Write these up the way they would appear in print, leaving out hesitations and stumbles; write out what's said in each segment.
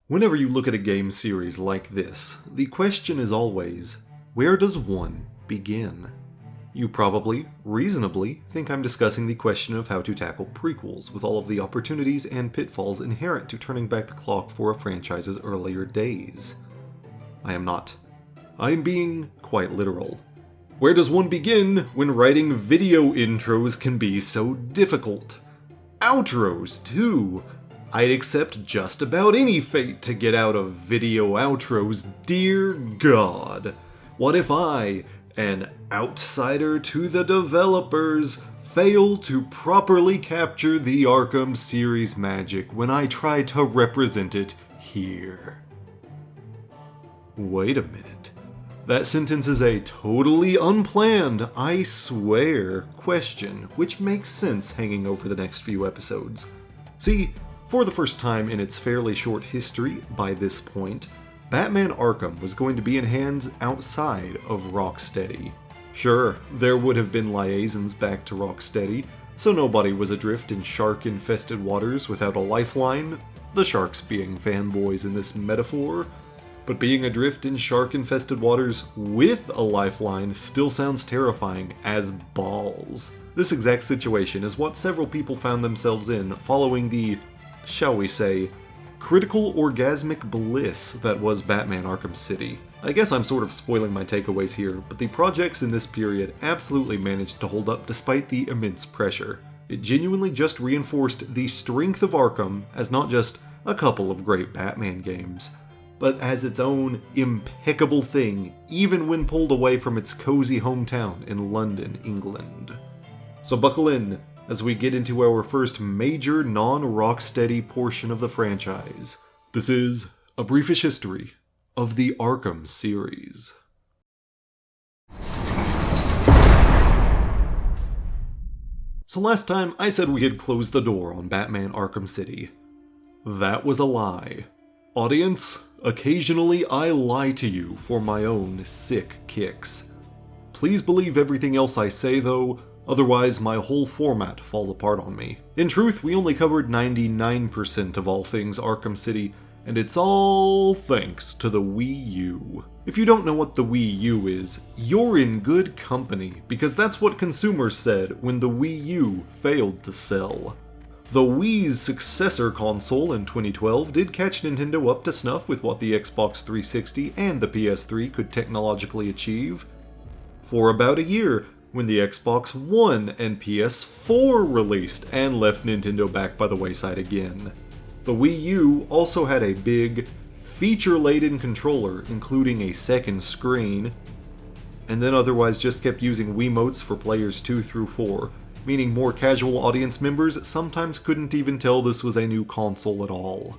Whenever you look at a game series like this, the question is always, where does one begin? You probably, reasonably, think I'm discussing the question of how to tackle prequels with all of the opportunities and pitfalls inherent to turning back the clock for a franchise's earlier days. I am not. I am being quite literal. Where does one begin when writing video intros can be so difficult? Outros, too! I'd accept just about any fate to get out of video outros, dear God. What if I, an outsider to the developers, fail to properly capture the Arkham series magic when I try to represent it here? Wait a minute. That sentence is a totally unplanned, I swear, question, which makes sense hanging over the next few episodes. See, for the first time in its fairly short history by this point, Batman Arkham was going to be in hands outside of Rocksteady. Sure, there would have been liaisons back to Rocksteady, so nobody was adrift in shark-infested waters without a lifeline, the sharks being fanboys in this metaphor. But being adrift in shark-infested waters with a lifeline still sounds terrifying as balls. This exact situation is what several people found themselves in following the, shall we say, critical orgasmic bliss that was Batman Arkham City. I guess I'm sort of spoiling my takeaways here, but the projects in this period absolutely managed to hold up despite the immense pressure. It genuinely just reinforced the strength of Arkham as not just a couple of great Batman games, but as its own impeccable thing, even when pulled away from its cozy hometown in London, England. So buckle in as we get into our first major non-Rocksteady portion of the franchise. This is a briefish history of the Arkham series. So last time I said we had closed the door on Batman Arkham City. That was a lie. Audience, occasionally I lie to you for my own sick kicks. Please believe everything else I say though, otherwise my whole format falls apart on me. In truth, we only covered 99% of all things Arkham City, and it's all thanks to the Wii U. If you don't know what the Wii U is, you're in good company, because that's what consumers said when the Wii U failed to sell. The Wii's successor console in 2012 did catch Nintendo up to snuff with what the Xbox 360 and the PS3 could technologically achieve. For about a year, when the Xbox One and PS4 released and left Nintendo back by the wayside again. The Wii U also had a big, feature-laden controller, including a second screen, and then otherwise just kept using Wiimotes for players 2 through 4. Meaning more casual audience members sometimes couldn't even tell this was a new console at all.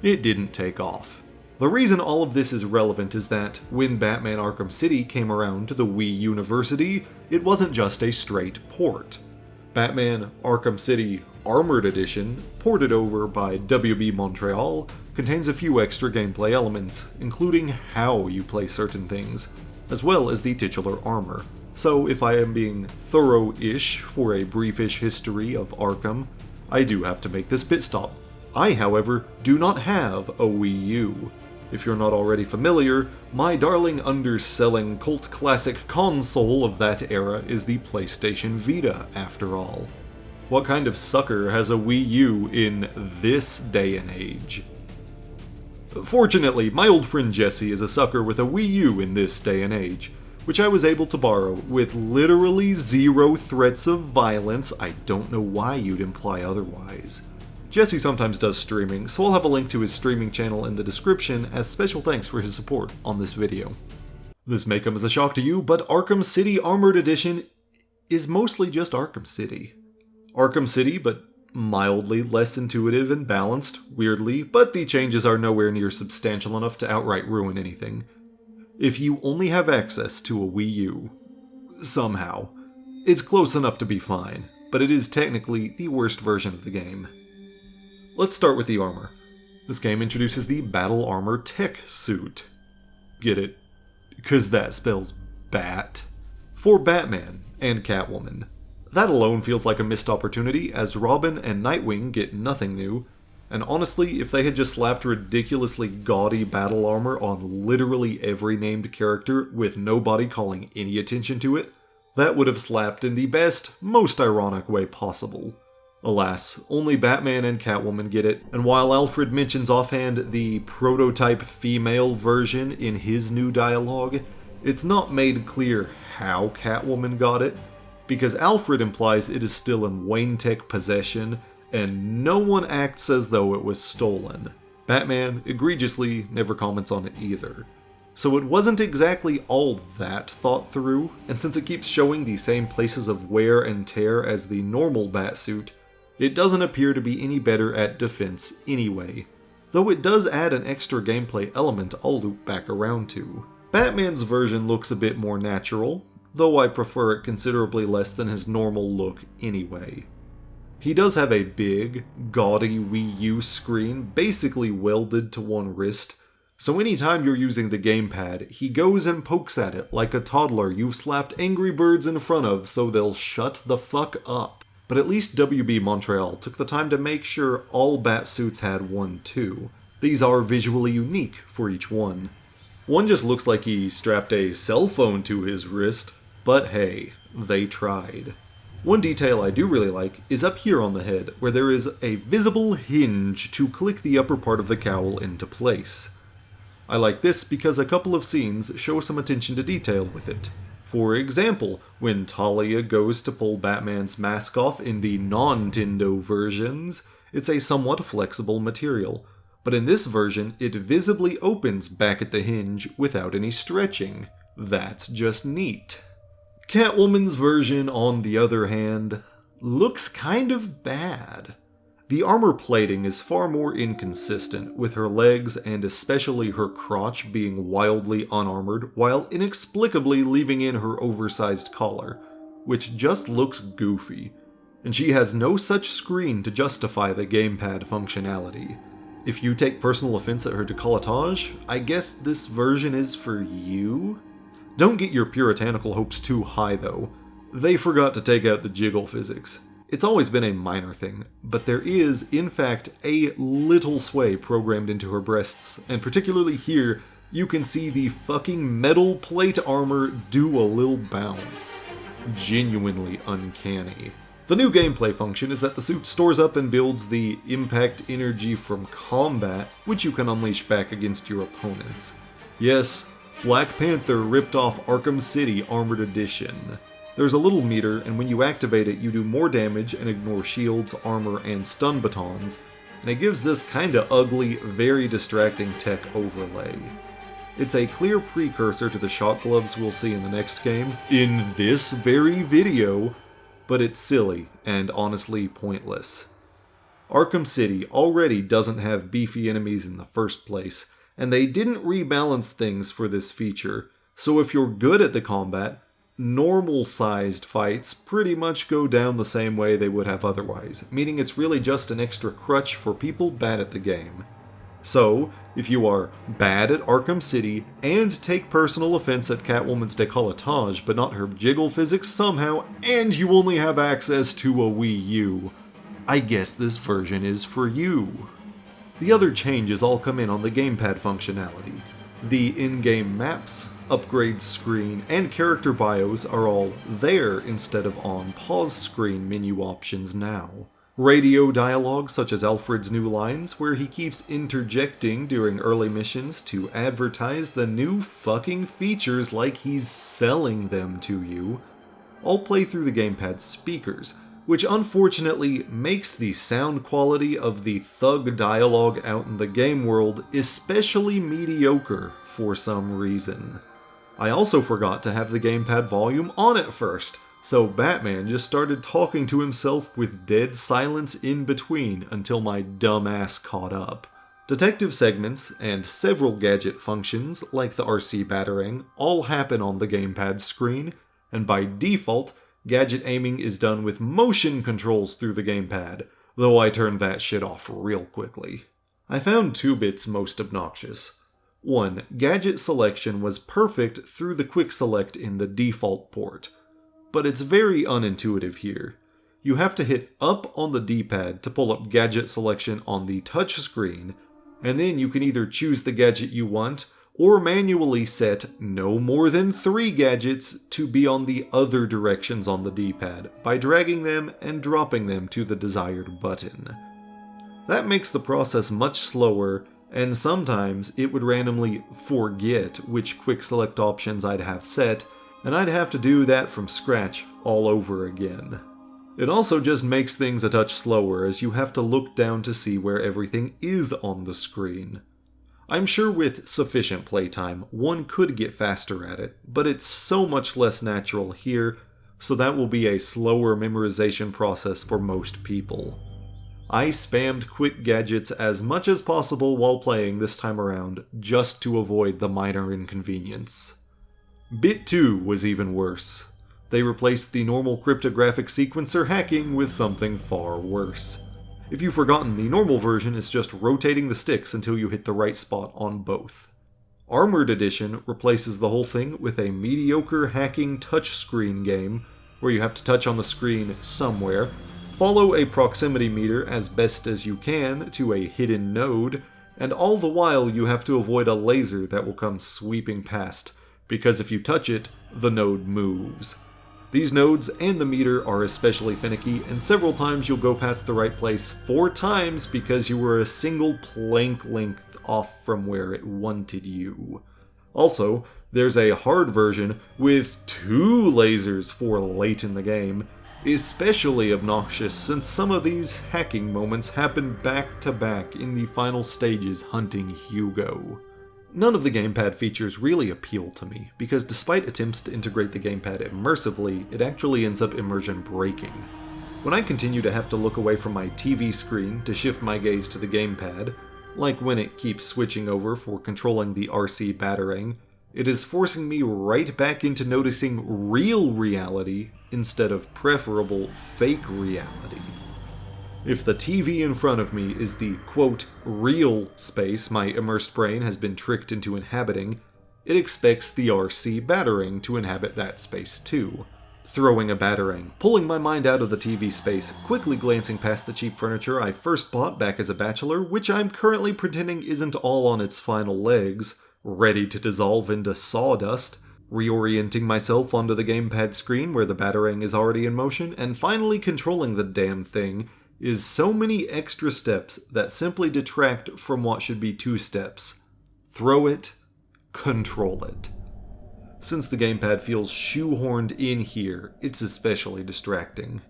It didn't take off. The reason all of this is relevant is that, when Batman Arkham City came around to the Wii University, it wasn't just a straight port. Batman Arkham City Armored Edition, ported over by WB Montreal, contains a few extra gameplay elements, including how you play certain things, as well as the titular armor. So if I am being thorough-ish for a briefish history of Arkham, I do have to make this pit stop. I, however, do not have a Wii U. If you're not already familiar, my darling underselling cult classic console of that era is the PlayStation Vita, after all. What kind of sucker has a Wii U in this day and age? Fortunately, my old friend Jesse is a sucker with a Wii U in this day and age, which I was able to borrow with literally zero threats of violence. I don't know why you'd imply otherwise. Jesse sometimes does streaming, so I'll have a link to his streaming channel in the description as special thanks for his support on this video. This may come as a shock to you, but Arkham City Armored Edition is mostly just Arkham City. Arkham City, but mildly less intuitive and balanced, weirdly, but the changes are nowhere near substantial enough to outright ruin anything. If you only have access to a Wii U, somehow, it's close enough to be fine, but it is technically the worst version of the game. Let's start with the armor. This game introduces the Battle Armor Tech Suit. Get it? 'Cause that spells bat. For Batman and Catwoman. That alone feels like a missed opportunity, as Robin and Nightwing get nothing new, And honestly, if they had just slapped ridiculously gaudy battle armor on literally every named character with nobody calling any attention to it, that would have slapped in the best, most ironic way possible. Alas, only Batman and Catwoman get it, and while Alfred mentions offhand the prototype female version in his new dialogue, it's not made clear how Catwoman got it, because Alfred implies it is still in Wayne Tech possession, and no one acts as though it was stolen. Batman, egregiously, never comments on it either. So it wasn't exactly all that thought through, and since it keeps showing the same places of wear and tear as the normal Batsuit, it doesn't appear to be any better at defense anyway. Though it does add an extra gameplay element I'll loop back around to. Batman's version looks a bit more natural, though I prefer it considerably less than his normal look anyway. He does have a big, gaudy Wii U screen basically welded to one wrist, so anytime you're using the gamepad, he goes and pokes at it like a toddler you've slapped Angry Birds in front of so they'll shut the fuck up. But at least WB Montreal took the time to make sure all Batsuits had one too. These are visually unique for each one. One just looks like he strapped a cell phone to his wrist, but hey, they tried. One detail I do really like is up here on the head, where there is a visible hinge to click the upper part of the cowl into place. I like this because a couple of scenes show some attention to detail with it. For example, when Talia goes to pull Batman's mask off in the non-Nintendo versions, it's a somewhat flexible material, but in this version, it visibly opens back at the hinge without any stretching. That's just neat. Catwoman's version, on the other hand, looks kind of bad. The armor plating is far more inconsistent, with her legs and especially her crotch being wildly unarmored, while inexplicably leaving in her oversized collar, which just looks goofy. And she has no such screen to justify the gamepad functionality. If you take personal offense at her décolletage, I guess this version is for you? Don't get your puritanical hopes too high though. They forgot to take out the jiggle physics. It's always been a minor thing, but there is, in fact, a little sway programmed into her breasts, and particularly here, you can see the fucking metal plate armor do a little bounce. Genuinely uncanny. The new gameplay function is that the suit stores up and builds the impact energy from combat, which you can unleash back against your opponents. Yes, Black Panther ripped off Arkham City Armored Edition. There's a little meter, and when you activate it, you do more damage and ignore shields, armor, and stun batons, and it gives this kinda ugly, very distracting tech overlay. It's a clear precursor to the shock gloves we'll see in the next game, in this very video, but it's silly and honestly pointless. Arkham City already doesn't have beefy enemies in the first place, and they didn't rebalance things for this feature, so if you're good at the combat, normal-sized fights pretty much go down the same way they would have otherwise, meaning it's really just an extra crutch for people bad at the game. So, if you are bad at Arkham City and take personal offense at Catwoman's décolletage but not her jiggle physics somehow, and you only have access to a Wii U, I guess this version is for you. The other changes all come in on the gamepad functionality. The in-game maps, upgrade screen, and character bios are all there instead of on pause screen menu options now. Radio dialogue such as Alfred's new lines, where he keeps interjecting during early missions to advertise the new fucking features like he's selling them to you, all play through the gamepad's speakers, which unfortunately makes the sound quality of the thug dialogue out in the game world especially mediocre for some reason. I also forgot to have the gamepad volume on at first, so Batman just started talking to himself with dead silence in between until my dumb ass caught up. Detective segments and several gadget functions, like the RC Batarang, all happen on the gamepad screen, and by default, gadget aiming is done with motion controls through the gamepad, though I turned that shit off real quickly. I found two bits most obnoxious. One, gadget selection was perfect through the quick select in the default port, but it's very unintuitive here. you have to hit up on the D-pad to pull up gadget selection on the touchscreen, and then you can either choose the gadget you want, or manually set no more than 3 gadgets to be on the other directions on the D-pad by dragging them and dropping them to the desired button. That makes the process much slower, and sometimes it would randomly forget which quick select options I'd have set, and I'd have to do that from scratch all over again. It also just makes things a touch slower as you have to look down to see where everything is on the screen. I'm sure with sufficient playtime, one could get faster at it, but it's so much less natural here, so that will be a slower memorization process for most people. I spammed quick gadgets as much as possible while playing this time around, just to avoid the minor inconvenience. Bit 2 was even worse. They replaced the normal cryptographic sequencer hacking with something far worse. If you've forgotten, the normal version is just rotating the sticks until you hit the right spot on both. Armored Edition replaces the whole thing with a mediocre hacking touchscreen game, where you have to touch on the screen somewhere, follow a proximity meter as best as you can to a hidden node, and all the while you have to avoid a laser that will come sweeping past, because if you touch it, the node moves. These nodes and the meter are especially finicky, and several times you'll go past the right place 4 times because you were a single plank length off from where it wanted you. Also, there's a hard version with 2 lasers for late in the game, especially obnoxious since some of these hacking moments happen back to back in the final stages hunting Hugo. None of the gamepad features really appeal to me, because despite attempts to integrate the gamepad immersively, it actually ends up immersion breaking. When I continue to have to look away from my TV screen to shift my gaze to the gamepad, like when it keeps switching over for controlling the RC batarang, it is forcing me right back into noticing real reality instead of preferable fake reality. If the TV in front of me is the, quote, real space my immersed brain has been tricked into inhabiting, it expects the RC batarang to inhabit that space too. Throwing a batarang, pulling my mind out of the TV space, quickly glancing past the cheap furniture I first bought back as a bachelor, which I'm currently pretending isn't all on its final legs, ready to dissolve into sawdust, reorienting myself onto the gamepad screen where the batarang is already in motion, and finally controlling the damn thing, is so many extra steps that simply detract from what should be 2 steps. Throw it, control it. Since the gamepad feels shoehorned in here, it's especially distracting.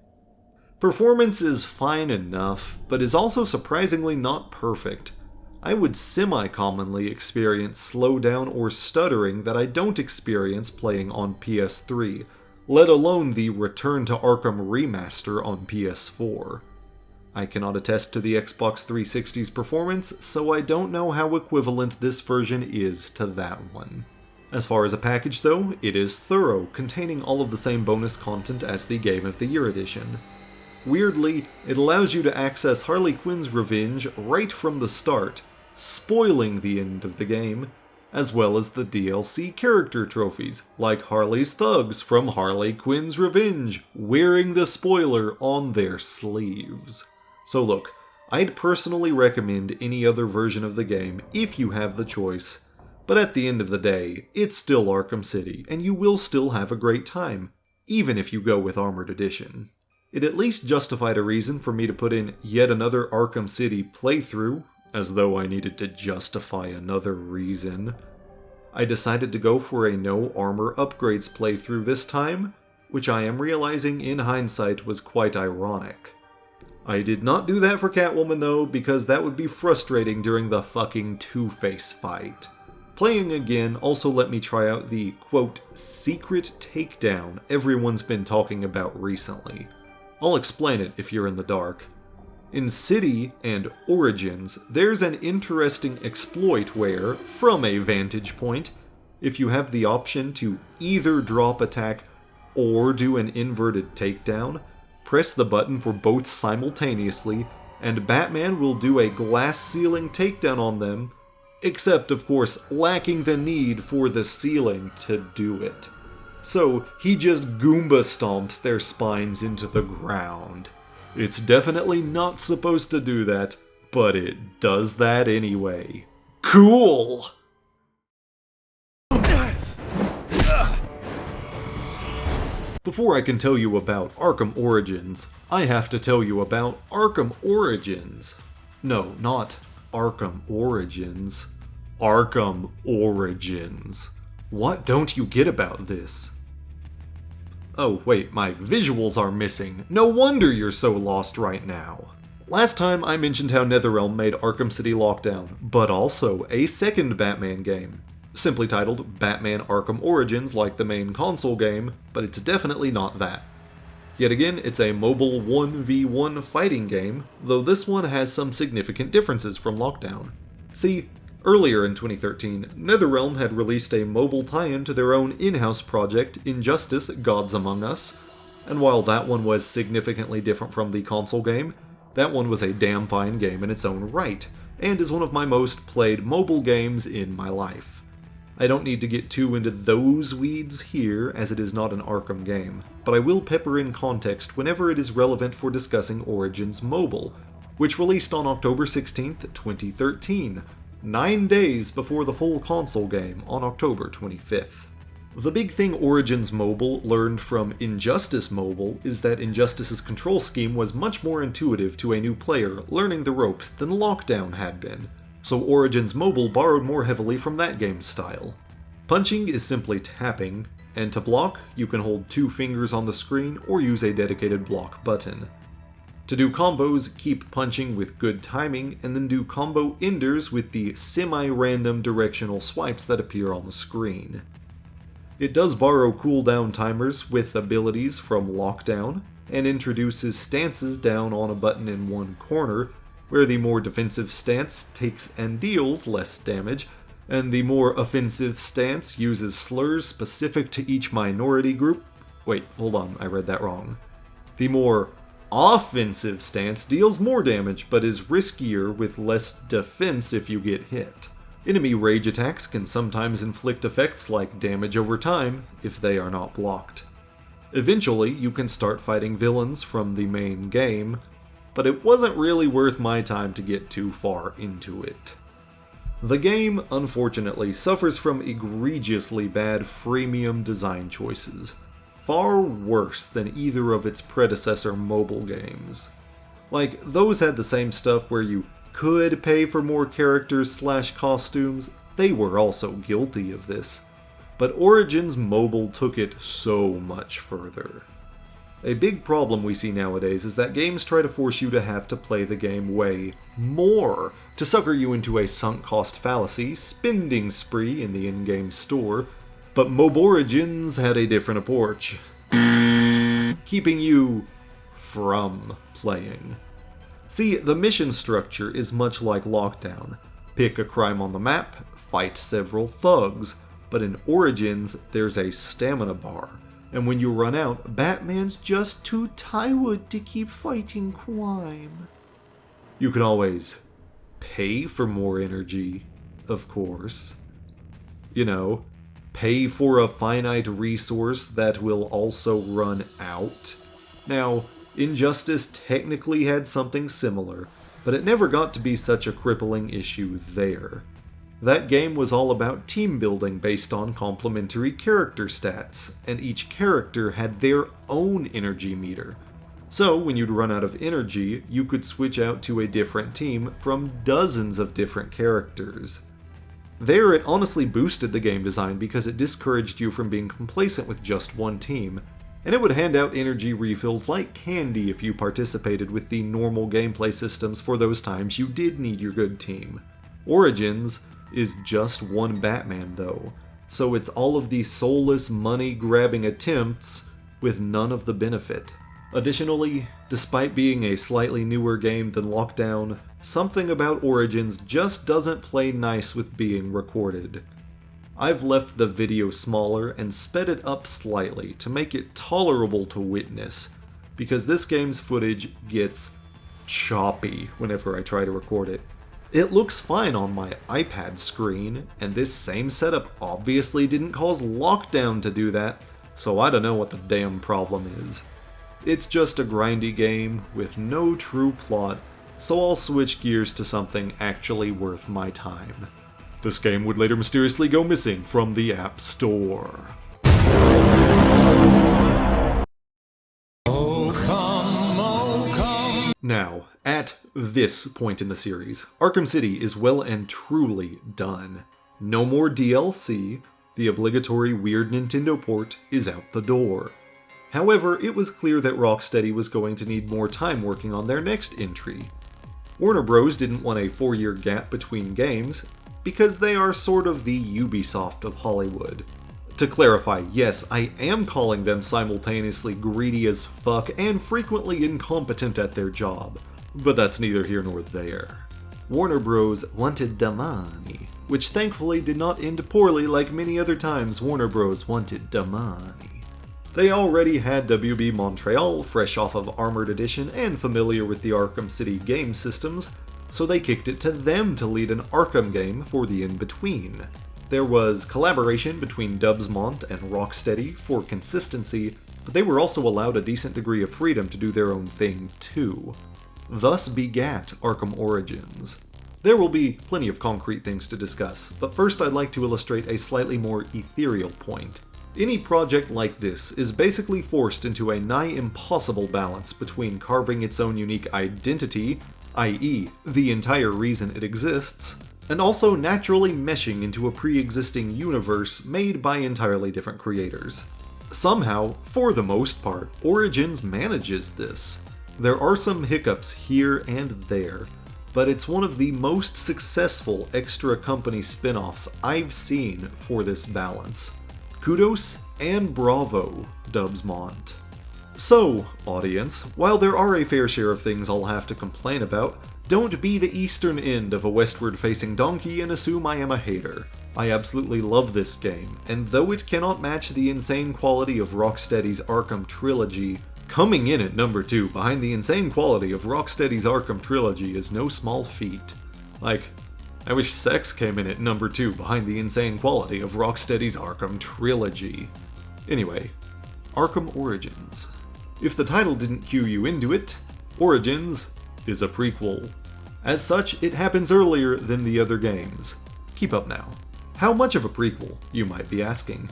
Performance is fine enough, but is also surprisingly not perfect. I would semi-commonly experience slowdown or stuttering that I don't experience playing on PS3, let alone the Return to Arkham remaster on PS4. I cannot attest to the Xbox 360's performance, so I don't know how equivalent this version is to that one. As far as a package though, it is thorough, containing all of the same bonus content as the Game of the Year edition. Weirdly, it allows you to access Harley Quinn's revenge right from the start, spoiling the end of the game, as well as the DLC character trophies, like Harley's thugs from Harley Quinn's Revenge, wearing the spoiler on their sleeves. So look, I'd personally recommend any other version of the game if you have the choice, but at the end of the day, it's still Arkham City, and you will still have a great time, even if you go with Armored Edition. It at least justified a reason for me to put in yet another Arkham City playthrough, as though I needed to justify another reason. I decided to go for a no armor upgrades playthrough this time, which I am realizing in hindsight was quite ironic. I did not do that for Catwoman though, because that would be frustrating during the fucking Two-Face fight. Playing again also let me try out the, quote, secret takedown everyone's been talking about recently. I'll explain it if you're in the dark. In City and Origins, there's an interesting exploit where, from a vantage point, if you have the option to either drop attack or do an inverted takedown, press the button for both simultaneously, and Batman will do a glass ceiling takedown on them, except of course lacking the need for the ceiling to do it. So he just Goomba stomps their spines into the ground. It's definitely not supposed to do that, but it does that anyway. Cool! Before I can tell you about Arkham Origins, I have to tell you about Arkham Origins. No, not Arkham Origins. Arkham Origins. What don't you get about this? Oh wait, my visuals are missing. No wonder you're so lost right now. Last time I mentioned how Netherrealm made Arkham City Lockdown, but also a second Batman game. Simply titled Batman Arkham Origins like the main console game, but it's definitely not that. Yet again, it's a mobile 1v1 fighting game, though this one has some significant differences from Lockdown. See, earlier in 2013, Netherrealm had released a mobile tie-in to their own in-house project, Injustice: Gods Among Us, and while that one was significantly different from the console game, that one was a damn fine game in its own right, and is one of my most played mobile games in my life. I don't need to get too into those weeds here, as it is not an Arkham game, but I will pepper in context whenever it is relevant for discussing Origins Mobile, which released on October 16th, 2013, 9 days before the full console game on October 25th. The big thing Origins Mobile learned from Injustice Mobile is that Injustice's control scheme was much more intuitive to a new player learning the ropes than Lockdown had been, so Origins Mobile borrowed more heavily from that game's style. Punching is simply tapping, and to block, you can hold 2 fingers on the screen or use a dedicated block button. To do combos, keep punching with good timing, and then do combo enders with the semi-random directional swipes that appear on the screen. It does borrow cooldown timers with abilities from Lockdown, and introduces stances down on a button in one corner, where the more defensive stance takes and deals less damage, and the more offensive stance uses slurs specific to each minority group. Wait, hold on, I read that wrong. The more offensive stance deals more damage, but is riskier with less defense if you get hit. Enemy rage attacks can sometimes inflict effects like damage over time if they are not blocked. Eventually, you can start fighting villains from the main game, but it wasn't really worth my time to get too far into it. The game, unfortunately, suffers from egregiously bad freemium design choices, far worse than either of its predecessor mobile games. Like, those had the same stuff where you could pay for more characters/costumes, they were also guilty of this. But Origins Mobile took it so much further. A big problem we see nowadays is that games try to force you to have to play the game way more to sucker you into a sunk cost fallacy spending spree in the in-game store, but Mobile Origins had a different approach, keeping you from playing. See, the mission structure is much like Lockdown. Pick a crime on the map, fight several thugs, but in Origins there's a stamina bar. And when you run out, Batman's just too tired to keep fighting crime. You can always pay for more energy, of course. You know, pay for a finite resource that will also run out. Now, Injustice technically had something similar, but it never got to be such a crippling issue there. That game was all about team building based on complementary character stats, and each character had their own energy meter. So when you'd run out of energy, you could switch out to a different team from dozens of different characters. There, it honestly boosted the game design because it discouraged you from being complacent with just one team, and it would hand out energy refills like candy if you participated with the normal gameplay systems for those times you did need your good team. Origins is just one Batman though, so it's all of the soulless money-grabbing attempts with none of the benefit. Additionally, despite being a slightly newer game than Lockdown, something about Origins just doesn't play nice with being recorded. I've left the video smaller and sped it up slightly to make it tolerable to witness, because this game's footage gets choppy whenever I try to record it. It looks fine on my iPad screen, and this same setup obviously didn't cause Lockdown to do that, so I don't know what the damn problem is. It's just a grindy game with no true plot, so I'll switch gears to something actually worth my time. This game would later mysteriously go missing from the App Store. Now, at this point in the series, Arkham City is well and truly done. No more DLC, the obligatory weird Nintendo port is out the door. However, it was clear that Rocksteady was going to need more time working on their next entry. Warner Bros. Didn't want a 4-year gap between games, because they are sort of the Ubisoft of Hollywood. To clarify, yes, I am calling them simultaneously greedy as fuck and frequently incompetent at their job, but that's neither here nor there. Warner Bros. Wanted the money, which thankfully did not end poorly like many other times Warner Bros. Wanted the money. They already had WB Montreal fresh off of Armored Edition and familiar with the Arkham City game systems, so they kicked it to them to lead an Arkham game for the in-between. There was collaboration between Dubsmont and Rocksteady for consistency, but they were also allowed a decent degree of freedom to do their own thing too. Thus begat Arkham Origins. There will be plenty of concrete things to discuss, but first I'd like to illustrate a slightly more ethereal point. Any project like this is basically forced into a nigh impossible balance between carving its own unique identity, i.e., the entire reason it exists, and also naturally meshing into a pre-existing universe made by entirely different creators. Somehow, for the most part, Origins manages this. There are some hiccups here and there, but it's one of the most successful extra company spin-offs I've seen for this balance. Kudos and bravo, Dubsmont. So, audience, while there are a fair share of things I'll have to complain about, don't be the eastern end of a westward-facing donkey and assume I am a hater. I absolutely love this game, and though it cannot match the insane quality of Rocksteady's Arkham trilogy, coming in at number 2 behind the insane quality of Rocksteady's Arkham trilogy is no small feat. Like, I wish Sex came in at number 2 behind the insane quality of Rocksteady's Arkham trilogy. Anyway, Arkham Origins. If the title didn't cue you into it, Origins is a prequel. As such, it happens earlier than the other games. Keep up now. How much of a prequel, you might be asking?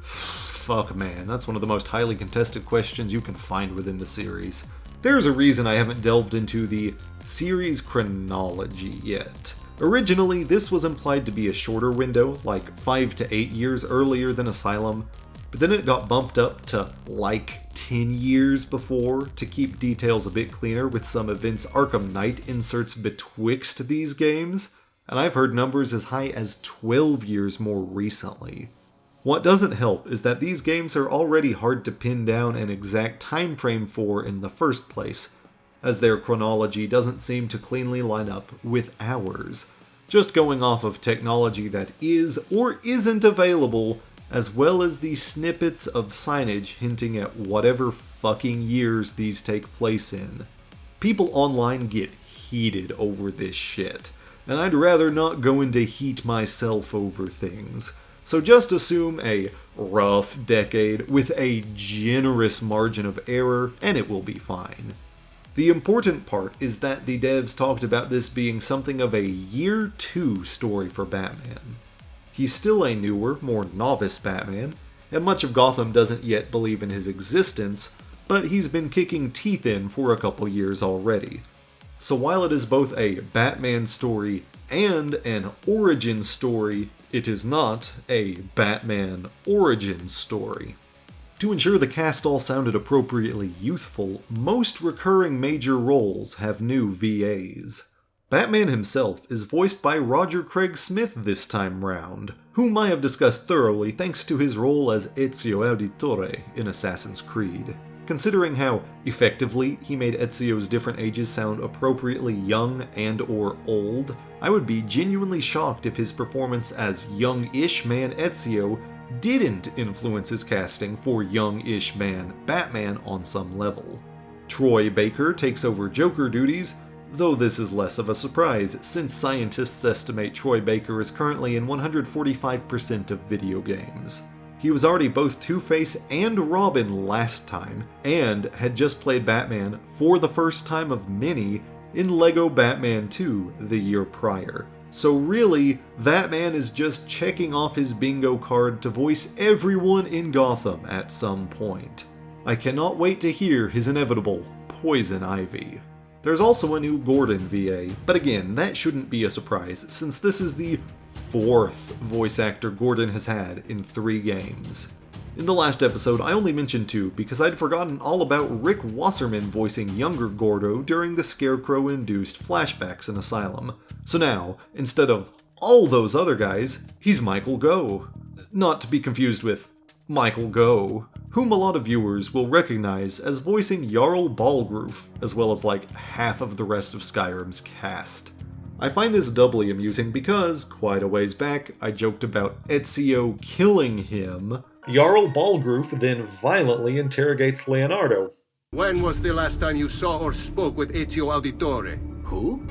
Fuck man, that's one of the most highly contested questions you can find within the series. There's a reason I haven't delved into the series chronology yet. Originally, this was implied to be a shorter window, like 5 to 8 years earlier than Asylum, but then it got bumped up to like 10 years before to keep details a bit cleaner with some events Arkham Knight inserts betwixt these games, and I've heard numbers as high as 12 years more recently. What doesn't help is that these games are already hard to pin down an exact time frame for in the first place, as their chronology doesn't seem to cleanly line up with ours, just going off of technology that is or isn't available, as well as the snippets of signage hinting at whatever fucking years these take place in. People online get heated over this shit, and I'd rather not go into heat myself over things. So just assume a rough decade with a generous margin of error, and it will be fine. The important part is that the devs talked about this being something of a year 2 story for Batman. He's still a newer, more novice Batman, and much of Gotham doesn't yet believe in his existence, but he's been kicking teeth in for a couple years already. So while it is both a Batman story and an origin story, it is not a Batman origin story. To ensure the cast all sounded appropriately youthful, most recurring major roles have new VAs. Batman himself is voiced by Roger Craig Smith this time round, whom I have discussed thoroughly thanks to his role as Ezio Auditore in Assassin's Creed. Considering how effectively he made Ezio's different ages sound appropriately young and or old, I would be genuinely shocked if his performance as young-ish man Ezio didn't influence his casting for young-ish man Batman on some level. Troy Baker takes over Joker duties, though this is less of a surprise since scientists estimate Troy Baker is currently in 145% of video games. He was already both Two-Face and Robin last time, and had just played Batman for the first time of many in LEGO Batman 2 the year prior. So really, that man is just checking off his bingo card to voice everyone in Gotham at some point. I cannot wait to hear his inevitable Poison Ivy. There's also a new Gordon VA, but again, that shouldn't be a surprise since this is the 4th voice actor Gordon has had in 3 games. In the last episode, I only mentioned 2 because I'd forgotten all about Rick Wasserman voicing younger Gordo during the Scarecrow-induced flashbacks in Asylum. So now, instead of all those other guys, he's Michael Gough. Not to be confused with Michael Gough, whom a lot of viewers will recognize as voicing Jarl Balgruf, as well as like half of the rest of Skyrim's cast. I find this doubly amusing because, quite a ways back, I joked about Ezio killing him. Jarl Balgruf then violently interrogates Leonardo. When was the last time you saw or spoke with Ezio Auditore? Who?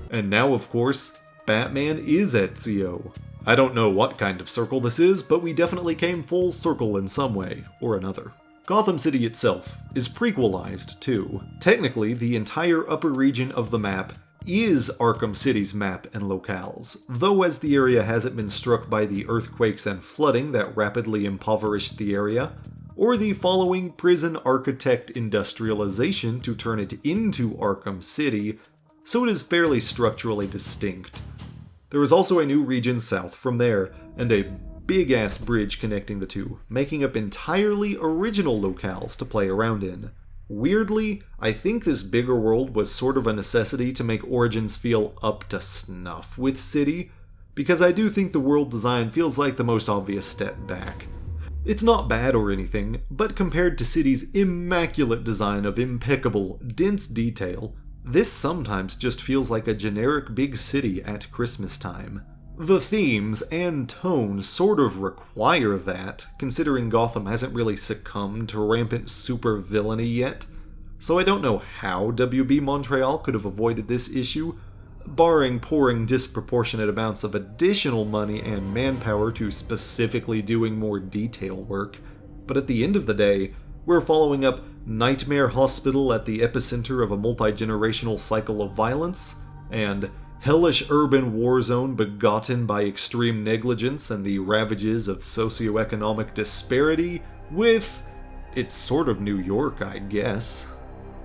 And now, of course, Batman is Ezio. I don't know what kind of circle this is, but we definitely came full circle in some way or another. Gotham City itself is prequelized too. Technically, the entire upper region of the map is Arkham City's map and locales, though as the area hasn't been struck by the earthquakes and flooding that rapidly impoverished the area, or the following prison architect industrialization to turn it into Arkham City, so it is fairly structurally distinct. There is also a new region south from there, and a big-ass bridge connecting the two, making up entirely original locales to play around in. Weirdly, I think this bigger world was sort of a necessity to make Origins feel up to snuff with City, because I do think the world design feels like the most obvious step back. It's not bad or anything, but compared to City's immaculate design of impeccable, dense detail, this sometimes just feels like a generic big city at Christmas time. The themes and tone sort of require that, considering Gotham hasn't really succumbed to rampant supervillainy yet, so I don't know how WB Montreal could have avoided this issue, barring pouring disproportionate amounts of additional money and manpower to specifically doing more detail work. But at the end of the day, we're following up Nightmare Hospital at the epicenter of a multi-generational cycle of violence, and hellish urban war zone begotten by extreme negligence and the ravages of socioeconomic disparity with... it's sort of New York, I guess.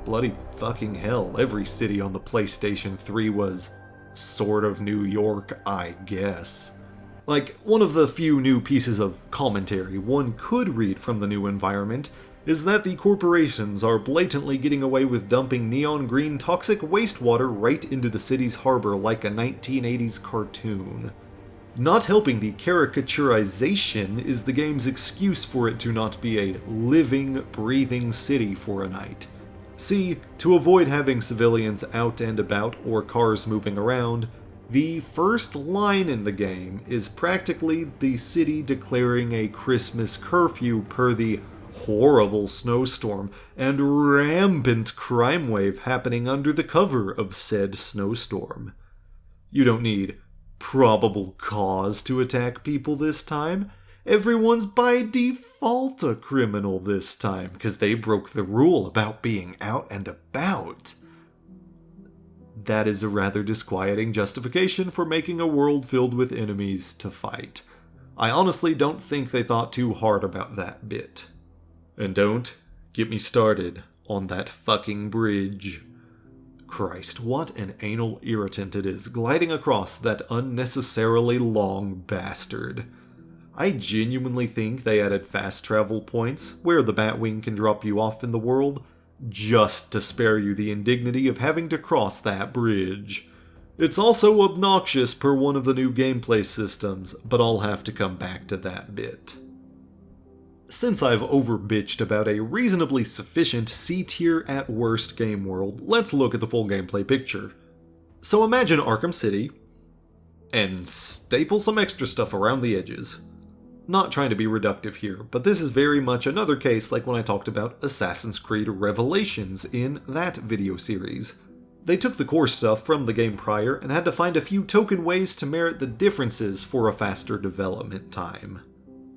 Bloody fucking hell, every city on the PlayStation 3 was sort of New York, I guess. Like, one of the few new pieces of commentary one could read from the new environment is that the corporations are blatantly getting away with dumping neon green toxic wastewater right into the city's harbor like a 1980s cartoon. Not helping the caricaturization is the game's excuse for it to not be a living, breathing city for a night. See, to avoid having civilians out and about or cars moving around, the first line in the game is practically the city declaring a Christmas curfew per the horrible snowstorm and rampant crime wave happening under the cover of said snowstorm. You don't need probable cause to attack people this time. Everyone's by default a criminal this time because they broke the rule about being out and about. That is a rather disquieting justification for making a world filled with enemies to fight. I honestly don't think they thought too hard about that bit. And don't get me started on that fucking bridge. Christ, what an anal irritant it is gliding across that unnecessarily long bastard. I genuinely think they added fast travel points where the Batwing can drop you off in the world just to spare you the indignity of having to cross that bridge. It's also obnoxious per one of the new gameplay systems, but I'll have to come back to that bit. Since I've overbitched about a reasonably sufficient C-tier at worst game world, let's look at the full gameplay picture. So imagine Arkham City, and staple some extra stuff around the edges. Not trying to be reductive here, but this is very much another case like when I talked about Assassin's Creed Revelations in that video series. They took the core stuff from the game prior and had to find a few token ways to merit the differences for a faster development time.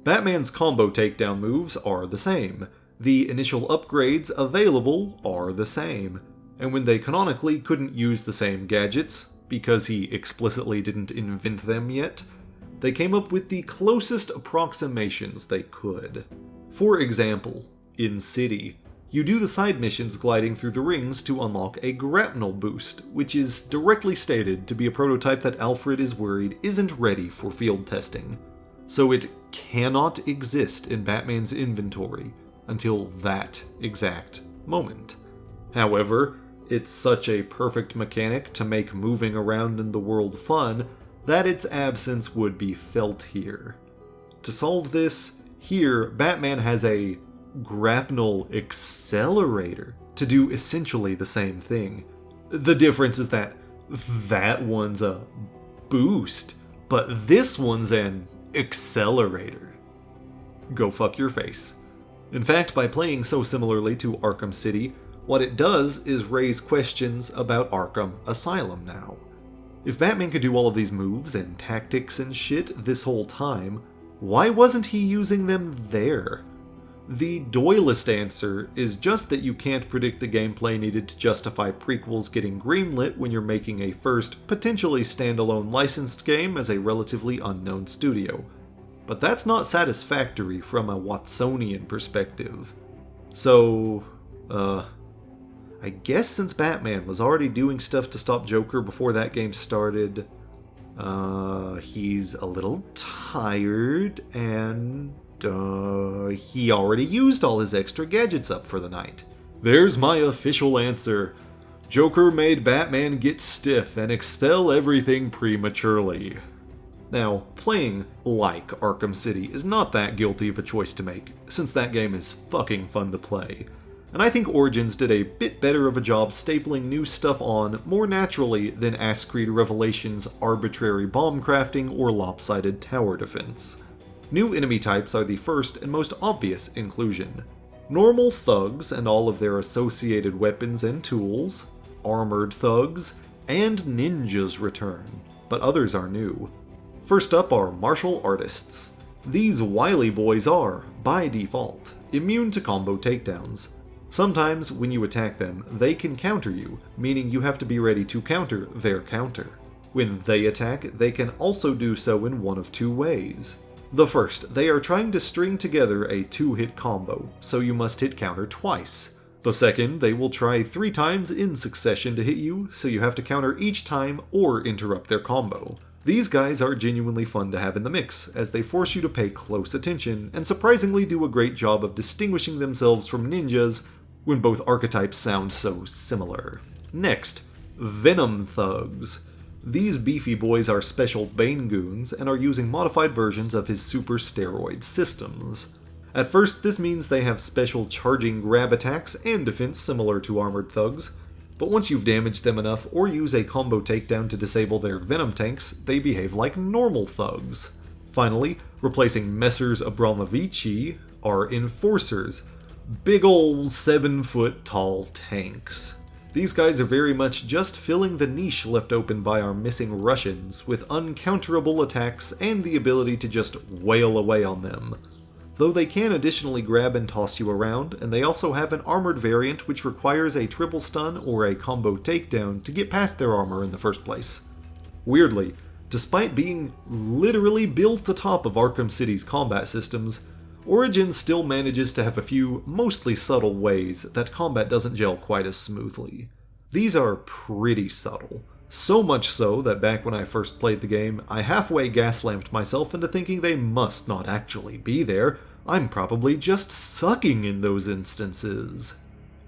Batman's combo takedown moves are the same. The initial upgrades available are the same. And when they canonically couldn't use the same gadgets, because he explicitly didn't invent them yet, they came up with the closest approximations they could. For example, in City, you do the side missions gliding through the rings to unlock a grapnel boost, which is directly stated to be a prototype that Alfred is worried isn't ready for field testing. So it cannot exist in Batman's inventory until that exact moment. However, it's such a perfect mechanic to make moving around in the world fun that its absence would be felt here. To solve this, here Batman has a grapnel accelerator to do essentially the same thing. The difference is that one's a boost, but this one's an accelerator. Go fuck your face. In fact, by playing so similarly to Arkham City, what it does is raise questions about Arkham Asylum now. If Batman could do all of these moves and tactics and shit this whole time, why wasn't he using them there? The doylist answer is just that you can't predict the gameplay needed to justify prequels getting greenlit when you're making a first, potentially standalone licensed game as a relatively unknown studio. But that's not satisfactory from a Watsonian perspective. So, I guess since Batman was already doing stuff to stop Joker before that game started, he's a little tired and he already used all his extra gadgets up for the night. There's my official answer. Joker made Batman get stiff and expel everything prematurely. Now, playing like Arkham City is not that guilty of a choice to make, since that game is fucking fun to play. And I think Origins did a bit better of a job stapling new stuff on more naturally than Ass Creed Revelation's arbitrary bomb crafting or lopsided tower defense. New enemy types are the first and most obvious inclusion. Normal thugs and all of their associated weapons and tools, armored thugs, and ninjas return, but others are new. First up are martial artists. These wily boys are, by default, immune to combo takedowns. Sometimes, when you attack them, they can counter you, meaning you have to be ready to counter their counter. When they attack, they can also do so in one of two ways. The first, they are trying to string together a 2-hit combo, so you must hit counter twice. The second, they will try 3 times in succession to hit you, so you have to counter each time or interrupt their combo. These guys are genuinely fun to have in the mix, as they force you to pay close attention and surprisingly do a great job of distinguishing themselves from ninjas when both archetypes sound so similar. Next, Venom Thugs. These beefy boys are special Bane goons and are using modified versions of his super steroid systems. At first, this means they have special charging grab attacks and defense similar to armored thugs, but once you've damaged them enough or use a combo takedown to disable their venom tanks, they behave like normal thugs. Finally, replacing Messrs Abramovici are Enforcers, big ol' 7-foot tall tanks. These guys are very much just filling the niche left open by our missing Russians with uncounterable attacks and the ability to just wail away on them. Though they can additionally grab and toss you around, and they also have an armored variant which requires a triple stun or a combo takedown to get past their armor in the first place. Weirdly, despite being literally built atop of Arkham City's combat systems, Origins still manages to have a few mostly subtle ways that combat doesn't gel quite as smoothly. These are pretty subtle. So much so that back when I first played the game, I halfway gaslamped myself into thinking they must not actually be there. I'm probably just sucking in those instances.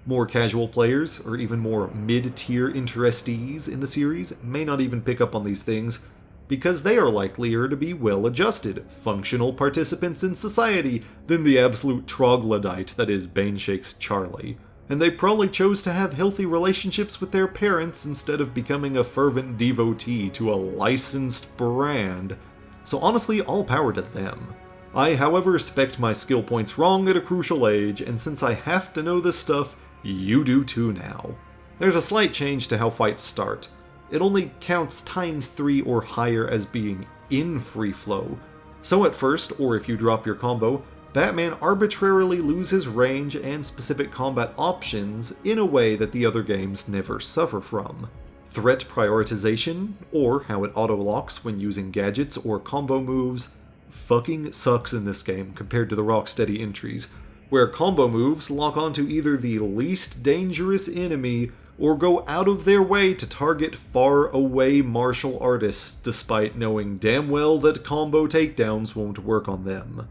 More casual players, or even more mid-tier interestees in the series, may not even pick up on these things, because they are likelier to be well-adjusted, functional participants in society than the absolute troglodyte that is Baneshake's Charlie. And they probably chose to have healthy relationships with their parents instead of becoming a fervent devotee to a licensed brand. So honestly, all power to them. I, however, spec'd my skill points wrong at a crucial age, and since I have to know this stuff, you do too now. There's a slight change to how fights start. It only counts ×3 or higher as being in free flow. So at first, or if you drop your combo, Batman arbitrarily loses range and specific combat options in a way that the other games never suffer from. Threat prioritization, or how it auto-locks when using gadgets or combo moves, fucking sucks in this game compared to the Rocksteady entries, where combo moves lock onto either the least dangerous enemy or go out of their way to target far-away martial artists despite knowing damn well that combo takedowns won't work on them.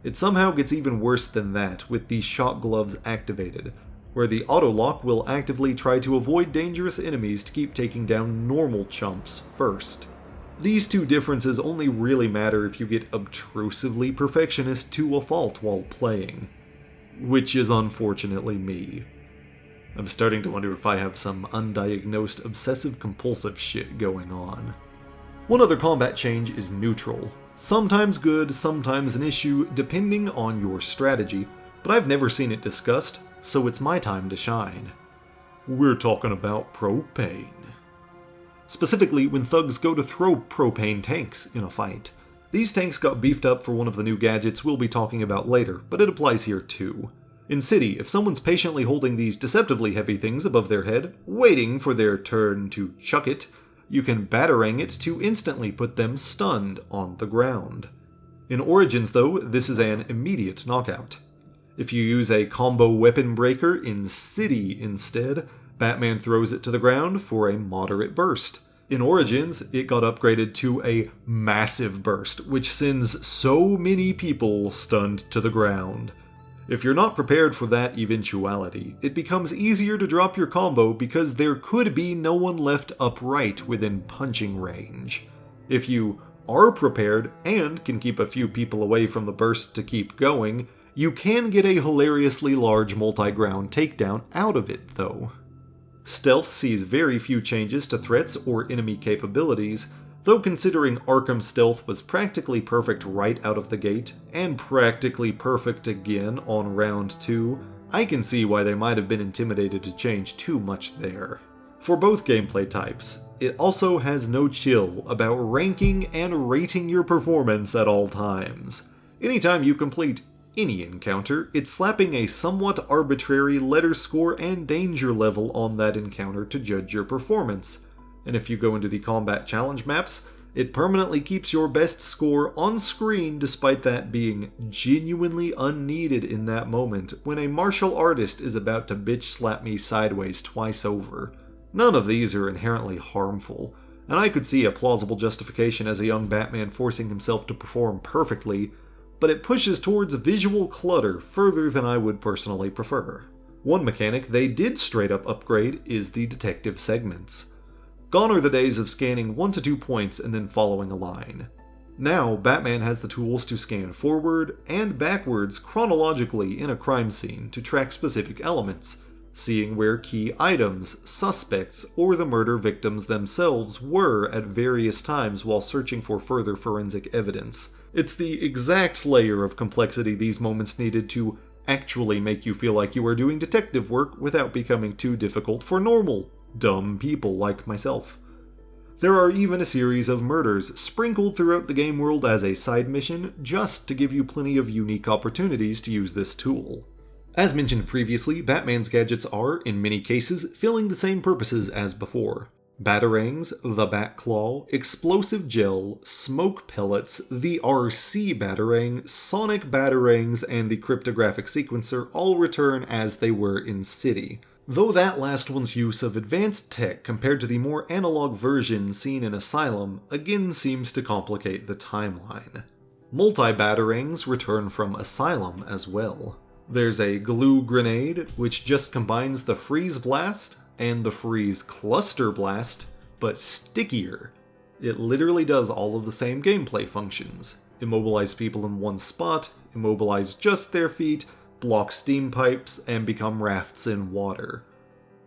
It somehow gets even worse than that with the shock gloves activated, where the auto-lock will actively try to avoid dangerous enemies to keep taking down normal chumps first. These two differences only really matter if you get obtrusively perfectionist to a fault while playing. Which is unfortunately me. I'm starting to wonder if I have some undiagnosed obsessive-compulsive shit going on. One other combat change is neutral. Sometimes good, sometimes an issue, depending on your strategy, but I've never seen it discussed, so it's my time to shine. We're talking about propane. Specifically, when thugs go to throw propane tanks in a fight. These tanks got beefed up for one of the new gadgets we'll be talking about later, but it applies here too. In City, if someone's patiently holding these deceptively heavy things above their head, waiting for their turn to chuck it, you can batarang it to instantly put them stunned on the ground. In Origins though, this is an immediate knockout. If you use a combo weapon breaker in City instead, Batman throws it to the ground for a moderate burst. In Origins, it got upgraded to a massive burst, which sends so many people stunned to the ground. If you're not prepared for that eventuality, it becomes easier to drop your combo because there could be no one left upright within punching range. If you are prepared and can keep a few people away from the burst to keep going, you can get a hilariously large multi-ground takedown out of it though. Stealth sees very few changes to threats or enemy capabilities, though considering Arkham Stealth was practically perfect right out of the gate, and practically perfect again on round 2, I can see why they might have been intimidated to change too much there. For both gameplay types, it also has no chill about ranking and rating your performance at all times. Anytime you complete any encounter, it's slapping a somewhat arbitrary letter score and danger level on that encounter to judge your performance. And if you go into the combat challenge maps, it permanently keeps your best score on screen despite that being genuinely unneeded in that moment when a martial artist is about to bitch slap me sideways twice over. None of these are inherently harmful, and I could see a plausible justification as a young Batman forcing himself to perform perfectly, but it pushes towards visual clutter further than I would personally prefer. One mechanic they did straight up upgrade is the detective segments. Gone are the days of scanning 1 to 2 points and then following a line. Now, Batman has the tools to scan forward and backwards chronologically in a crime scene to track specific elements, seeing where key items, suspects, or the murder victims themselves were at various times while searching for further forensic evidence. It's the exact layer of complexity these moments needed to actually make you feel like you are doing detective work without becoming too difficult for normal, dumb people like myself. There are even a series of murders sprinkled throughout the game world as a side mission just to give you plenty of unique opportunities to use this tool. As mentioned previously, Batman's gadgets are, in many cases, filling the same purposes as before. Batarangs, the Bat Claw, Explosive Gel, Smoke Pellets, the RC Batarang, Sonic Batarangs, and the Cryptographic Sequencer all return as they were in City. Though that last one's use of advanced tech compared to the more analog version seen in Asylum again seems to complicate the timeline. Multi-Batarangs return from Asylum as well. There's a Glue Grenade, which just combines the Freeze Blast and the Freeze Cluster Blast, but stickier. It literally does all of the same gameplay functions. Immobilize people in one spot, immobilize just their feet, block steam pipes, and become rafts in water.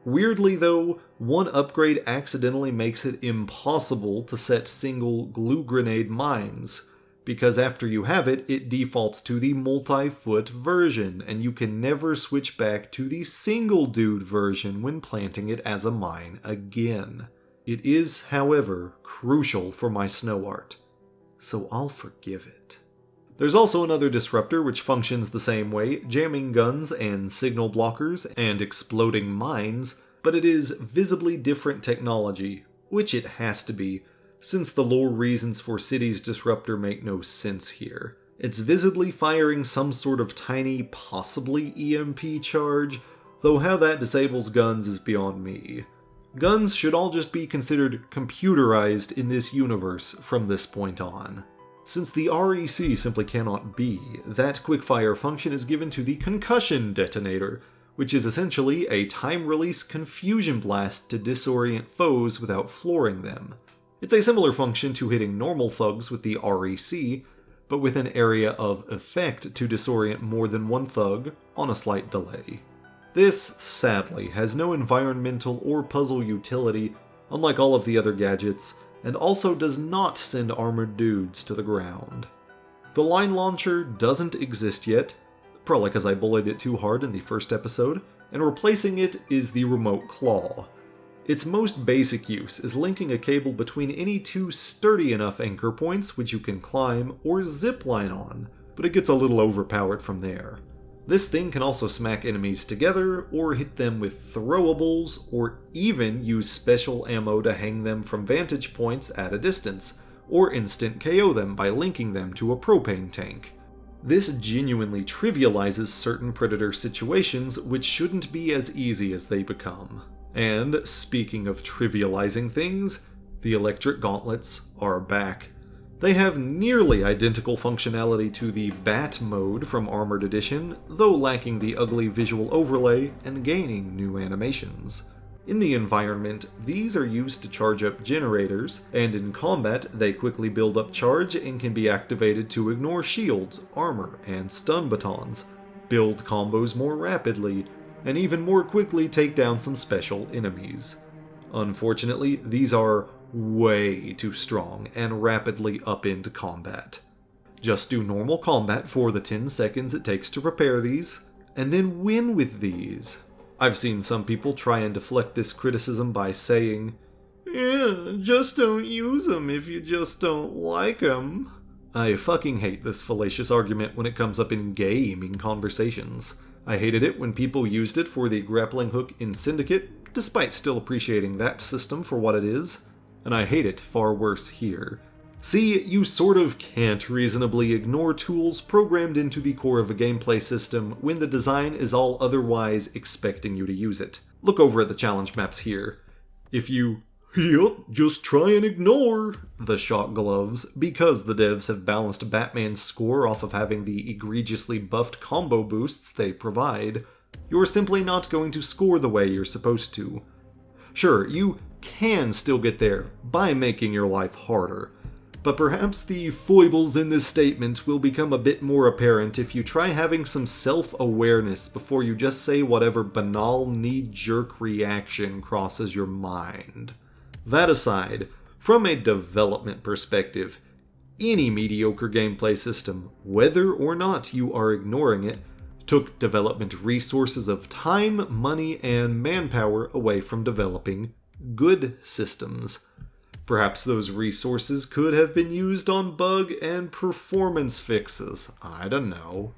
Weirdly though, one upgrade accidentally makes it impossible to set single glue grenade mines, because after you have it, it defaults to the multi-foot version, and you can never switch back to the single dude version when planting it as a mine again. It is, however, crucial for my snow art, so I'll forgive it. There's also another disruptor which functions the same way, jamming guns and signal blockers and exploding mines, but it is visibly different technology, which it has to be, since the lore reasons for City's disruptor make no sense here. It's visibly firing some sort of tiny, possibly EMP charge, though how that disables guns is beyond me. Guns should all just be considered computerized in this universe from this point on. Since the REC simply cannot be, that quickfire function is given to the concussion detonator, which is essentially a time-release confusion blast to disorient foes without flooring them. It's a similar function to hitting normal thugs with the REC, but with an area of effect to disorient more than one thug on a slight delay. This, sadly, has no environmental or puzzle utility, unlike all of the other gadgets, and also does not send armored dudes to the ground. The line launcher doesn't exist yet, probably because I bullied it too hard in the first episode, and replacing it is the remote claw. Its most basic use is linking a cable between any two sturdy enough anchor points which you can climb or zipline on, but it gets a little overpowered from there. This thing can also smack enemies together, or hit them with throwables, or even use special ammo to hang them from vantage points at a distance, or instant KO them by linking them to a propane tank. This genuinely trivializes certain Predator situations which shouldn't be as easy as they become. And, speaking of trivializing things, the electric gauntlets are back. They have nearly identical functionality to the Bat mode from Armored Edition, though lacking the ugly visual overlay and gaining new animations. In the environment, these are used to charge up generators, and in combat they quickly build up charge and can be activated to ignore shields, armor, and stun batons, build combos more rapidly, and even more quickly take down some special enemies. Unfortunately, these are way too strong and rapidly up into combat. Just do normal combat for the 10 seconds it takes to prepare these, and then win with these. I've seen some people try and deflect this criticism by saying, "Yeah, just don't use them if you just don't like them." I fucking hate this fallacious argument when it comes up in gaming conversations. I hated it when people used it for the grappling hook in Syndicate, despite still appreciating that system for what it is, and I hate it far worse here. See, you sort of can't reasonably ignore tools programmed into the core of a gameplay system when the design is all otherwise expecting you to use it. Look over at the challenge maps here. If you just try and ignore the shock gloves because the devs have balanced Batman's score off of having the egregiously buffed combo boosts they provide, you're simply not going to score the way you're supposed to. Sure, you can still get there by making your life harder, but perhaps the foibles in this statement will become a bit more apparent if you try having some self-awareness before you just say whatever banal knee-jerk reaction crosses your mind. That aside, from a development perspective, any mediocre gameplay system, whether or not you are ignoring it, took development resources of time, money, and manpower away from developing good systems. Perhaps those resources could have been used on bug and performance fixes. I don't know.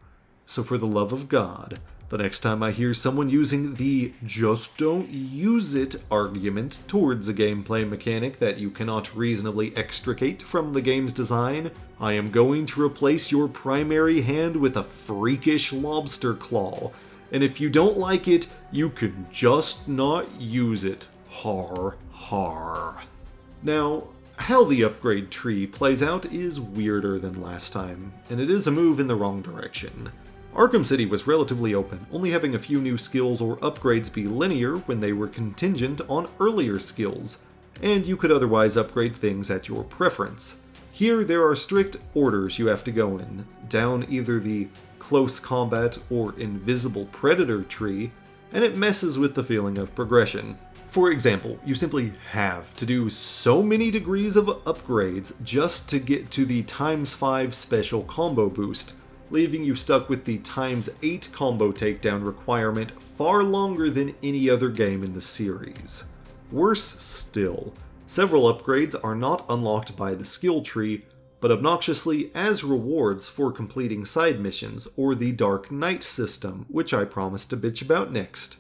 So for the love of God, the next time I hear someone using the "just don't use it" argument towards a gameplay mechanic that you cannot reasonably extricate from the game's design, I am going to replace your primary hand with a freakish lobster claw. And if you don't like it, you can just not use it. Har, har. Now, how the upgrade tree plays out is weirder than last time, and it is a move in the wrong direction. Arkham City was relatively open, only having a few new skills or upgrades be linear when they were contingent on earlier skills, and you could otherwise upgrade things at your preference. Here there are strict orders you have to go in, down either the close combat or invisible predator tree, and it messes with the feeling of progression. For example, you simply have to do so many degrees of upgrades just to get to the ×5 special combo boost, leaving you stuck with the ×8 combo takedown requirement far longer than any other game in the series. Worse still, several upgrades are not unlocked by the skill tree, but obnoxiously as rewards for completing side missions or the Dark Knight system, which I promised to bitch about next.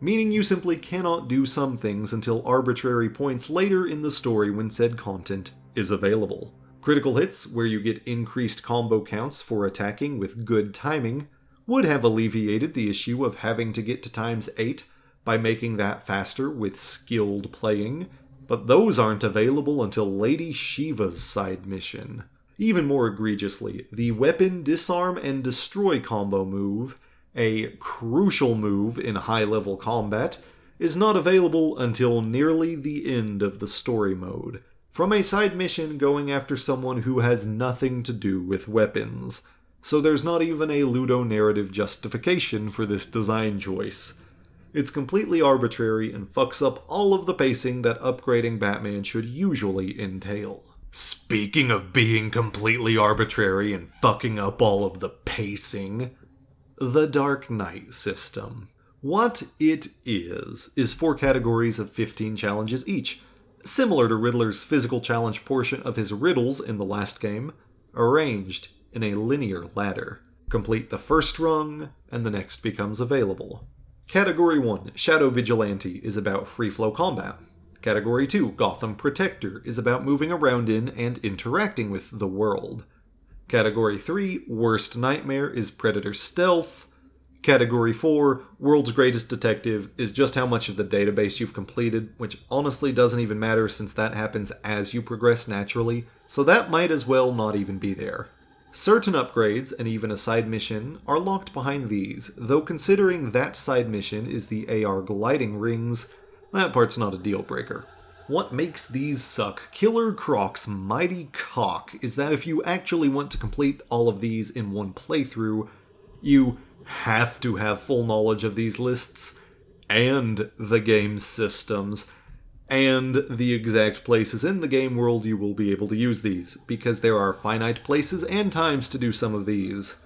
Meaning you simply cannot do some things until arbitrary points later in the story when said content is available. Critical hits, where you get increased combo counts for attacking with good timing, would have alleviated the issue of having to get to ×8 by making that faster with skilled playing, but those aren't available until Lady Shiva's side mission. Even more egregiously, the weapon disarm and destroy combo move, a crucial move in high-level combat, is not available until nearly the end of the story mode, from a side mission going after someone who has nothing to do with weapons. So there's not even a ludonarrative justification for this design choice. It's completely arbitrary and fucks up all of the pacing that upgrading Batman should usually entail. Speaking of being completely arbitrary and fucking up all of the pacing, the Dark Knight system. What it is 4 categories of 15 challenges each, similar to Riddler's physical challenge portion of his riddles in the last game, arranged in a linear ladder. Complete the first rung, and the next becomes available. Category 1, Shadow Vigilante, is about free-flow combat. Category 2, Gotham Protector, is about moving around in and interacting with the world. Category 3, Worst Nightmare, is Predator Stealth. Category 4, World's Greatest Detective, is just how much of the database you've completed, which honestly doesn't even matter since that happens as you progress naturally, so that might as well not even be there. Certain upgrades, and even a side mission, are locked behind these, though considering that side mission is the AR gliding rings, that part's not a deal breaker. What makes these suck Killer Croc's mighty cock is that if you actually want to complete all of these in one playthrough, you have to have full knowledge of these lists, and the game's systems, and the exact places in the game world you will be able to use these, because there are finite places and times to do some of these.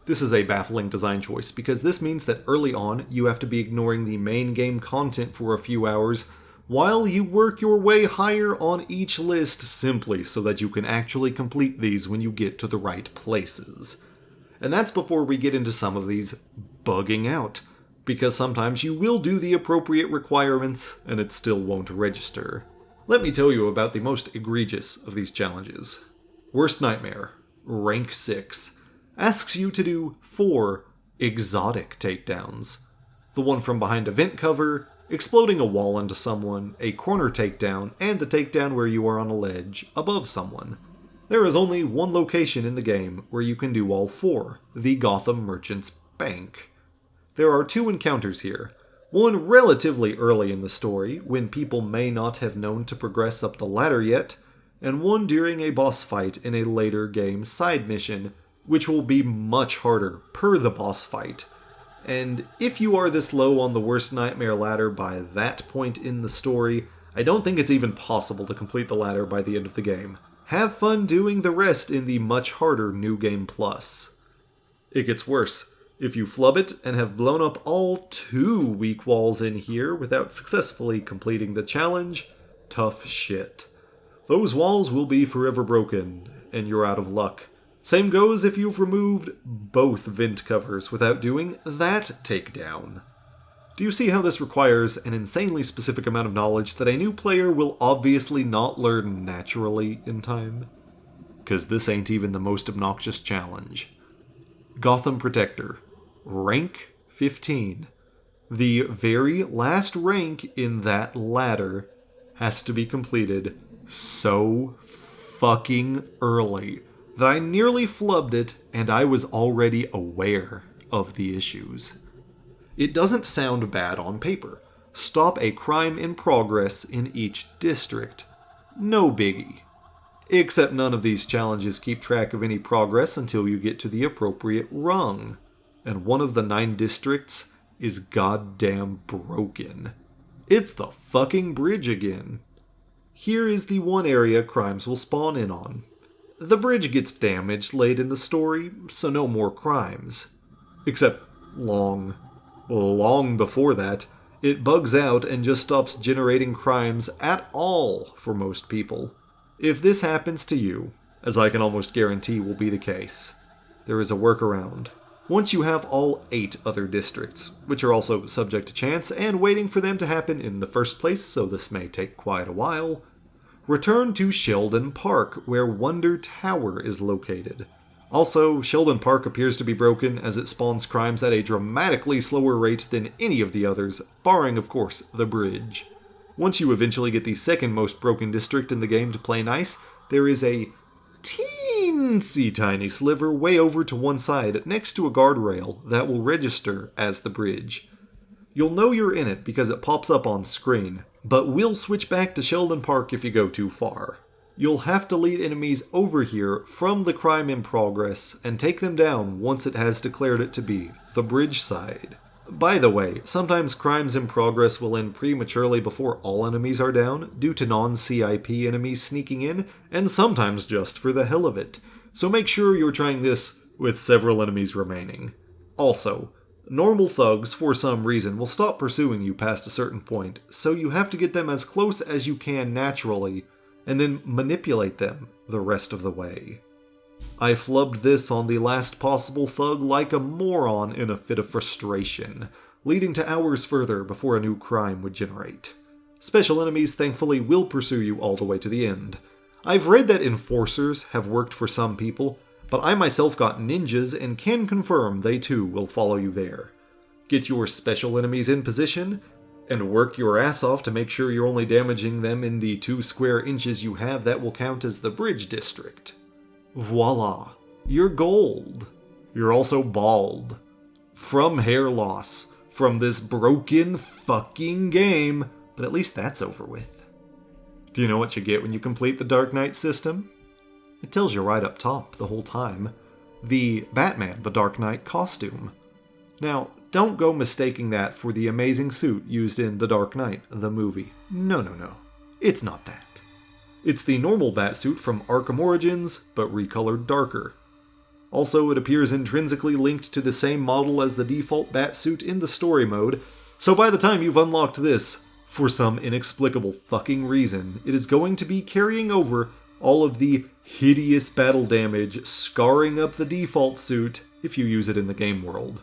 This is a baffling design choice, because this means that early on you have to be ignoring the main game content for a few hours, while you work your way higher on each list simply so that you can actually complete these when you get to the right places. And that's before we get into some of these bugging out, because sometimes you will do the appropriate requirements and it still won't register. Let me tell you about the most egregious of these challenges. Worst Nightmare, rank 6, asks you to do 4 exotic takedowns. The one from behind a vent cover, exploding a wall into someone, a corner takedown, and the takedown where you are on a ledge above someone. There is only one location in the game where you can do all 4, the Gotham Merchant's Bank. There are 2 encounters here, one relatively early in the story, when people may not have known to progress up the ladder yet, and one during a boss fight in a later game side mission, which will be much harder per the boss fight. And if you are this low on the Worst Nightmare ladder by that point in the story, I don't think it's even possible to complete the ladder by the end of the game. Have fun doing the rest in the much harder New Game Plus. It gets worse. If you flub it and have blown up all 2 weak walls in here without successfully completing the challenge, tough shit. Those walls will be forever broken, and you're out of luck. Same goes if you've removed both vent covers without doing that takedown. Do you see how this requires an insanely specific amount of knowledge that a new player will obviously not learn naturally in time? 'Cause this ain't even the most obnoxious challenge. Gotham Protector, rank 15. The very last rank in that ladder has to be completed so fucking early that I nearly flubbed it and I was already aware of the issues. It doesn't sound bad on paper. Stop a crime in progress in each district. No biggie. Except none of these challenges keep track of any progress until you get to the appropriate rung. And one of the 9 districts is goddamn broken. It's the fucking bridge again. Here is the one area crimes will spawn in on. The bridge gets damaged late in the story, so no more crimes. Except long before that, it bugs out and just stops generating crimes at all for most people. If this happens to you, as I can almost guarantee will be the case, there is a workaround. Once you have all 8 other districts, which are also subject to chance and waiting for them to happen in the first place, so this may take quite a while, return to Sheldon Park, where Wonder Tower is located. Also, Sheldon Park appears to be broken as it spawns crimes at a dramatically slower rate than any of the others, barring, of course, the bridge. Once you eventually get the second most broken district in the game to play nice, there is a teensy tiny sliver way over to one side next to a guardrail that will register as the bridge. You'll know you're in it because it pops up on screen, but we'll switch back to Sheldon Park if you go too far. You'll have to lead enemies over here from the crime in progress and take them down once it has declared it to be the bridge side. By the way, sometimes crimes in progress will end prematurely before all enemies are down, due to non-CIP enemies sneaking in, and sometimes just for the hell of it. So make sure you're trying this with several enemies remaining. Also, normal thugs, for some reason, will stop pursuing you past a certain point, so you have to get them as close as you can naturally, and then manipulate them the rest of the way. I flubbed this on the last possible thug like a moron in a fit of frustration, leading to hours further before a new crime would generate. Special enemies thankfully will pursue you all the way to the end. I've read that enforcers have worked for some people, but I myself got ninjas and can confirm they too will follow you there. Get your special enemies in position, and work your ass off to make sure you're only damaging them in the 2 square inches you have that will count as the bridge district. Voila, you're gold. You're also bald. From hair loss, from this broken fucking game, but at least that's over with. Do you know what you get when you complete the Dark Knight system? It tells you right up top the whole time. The Batman, the Dark Knight costume. Now, don't go mistaking that for the amazing suit used in The Dark Knight, the movie. No. It's not that. It's the normal Batsuit from Arkham Origins, but recolored darker. Also, it appears intrinsically linked to the same model as the default Batsuit in the story mode, so by the time you've unlocked this, for some inexplicable fucking reason, it is going to be carrying over all of the hideous battle damage scarring up the default suit if you use it in the game world.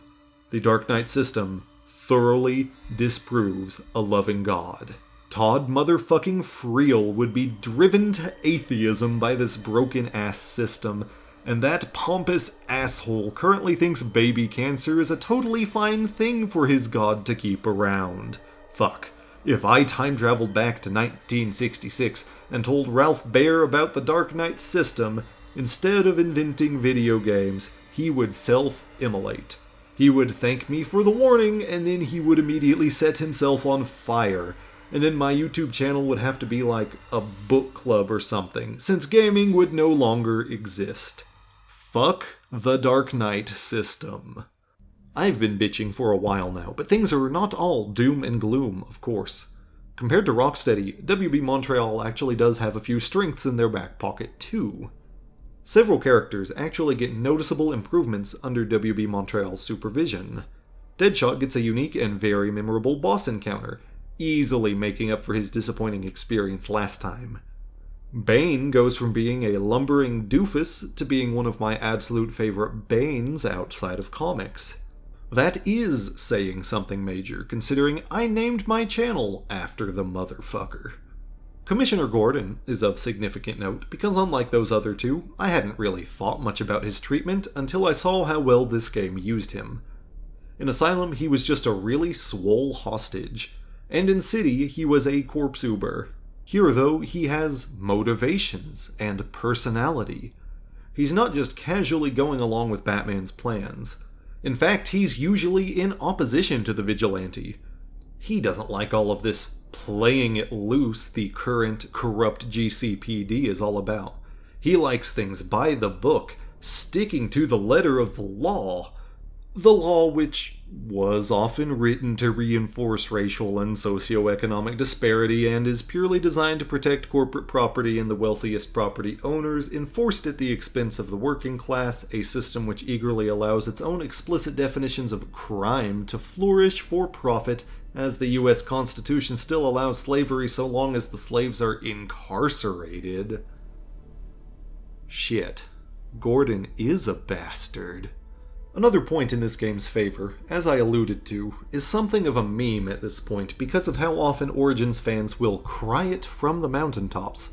The Dark Knight system thoroughly disproves a loving God. Todd motherfucking Friel would be driven to atheism by this broken-ass system, and that pompous asshole currently thinks baby cancer is a totally fine thing for his god to keep around. Fuck. If I time-traveled back to 1966 and told Ralph Baer about the Dark Knight system, instead of inventing video games, he would self-immolate. He would thank me for the warning, and then he would immediately set himself on fire. And then my YouTube channel would have to be like a book club or something, since gaming would no longer exist. Fuck the Dark Knight system. I've been bitching for a while now, but things are not all doom and gloom, of course. Compared to Rocksteady, WB Montreal actually does have a few strengths in their back pocket too. Several characters actually get noticeable improvements under WB Montreal's supervision. Deadshot gets a unique and very memorable boss encounter, easily making up for his disappointing experience last time. Bane goes from being a lumbering doofus to being one of my absolute favorite Banes outside of comics. That is saying something major, considering I named my channel after the motherfucker. Commissioner Gordon is of significant note, because unlike those other two, I hadn't really thought much about his treatment until I saw how well this game used him. In Asylum, he was just a really swole hostage, and in City, he was a corpse uber. Here, though, he has motivations and personality. He's not just casually going along with Batman's plans. In fact, he's usually in opposition to the vigilante. He doesn't like all of this playing it loose the current corrupt GCPD is all about. He likes things by the book, sticking to the letter of the law. The law, which was often written to reinforce racial and socioeconomic disparity and is purely designed to protect corporate property and the wealthiest property owners, enforced at the expense of the working class, a system which eagerly allows its own explicit definitions of crime to flourish for profit, as the US Constitution still allows slavery so long as the slaves are incarcerated. Shit. Gordon is a bastard. Another point in this game's favor, as I alluded to, is something of a meme at this point because of how often Origins fans will cry it from the mountaintops.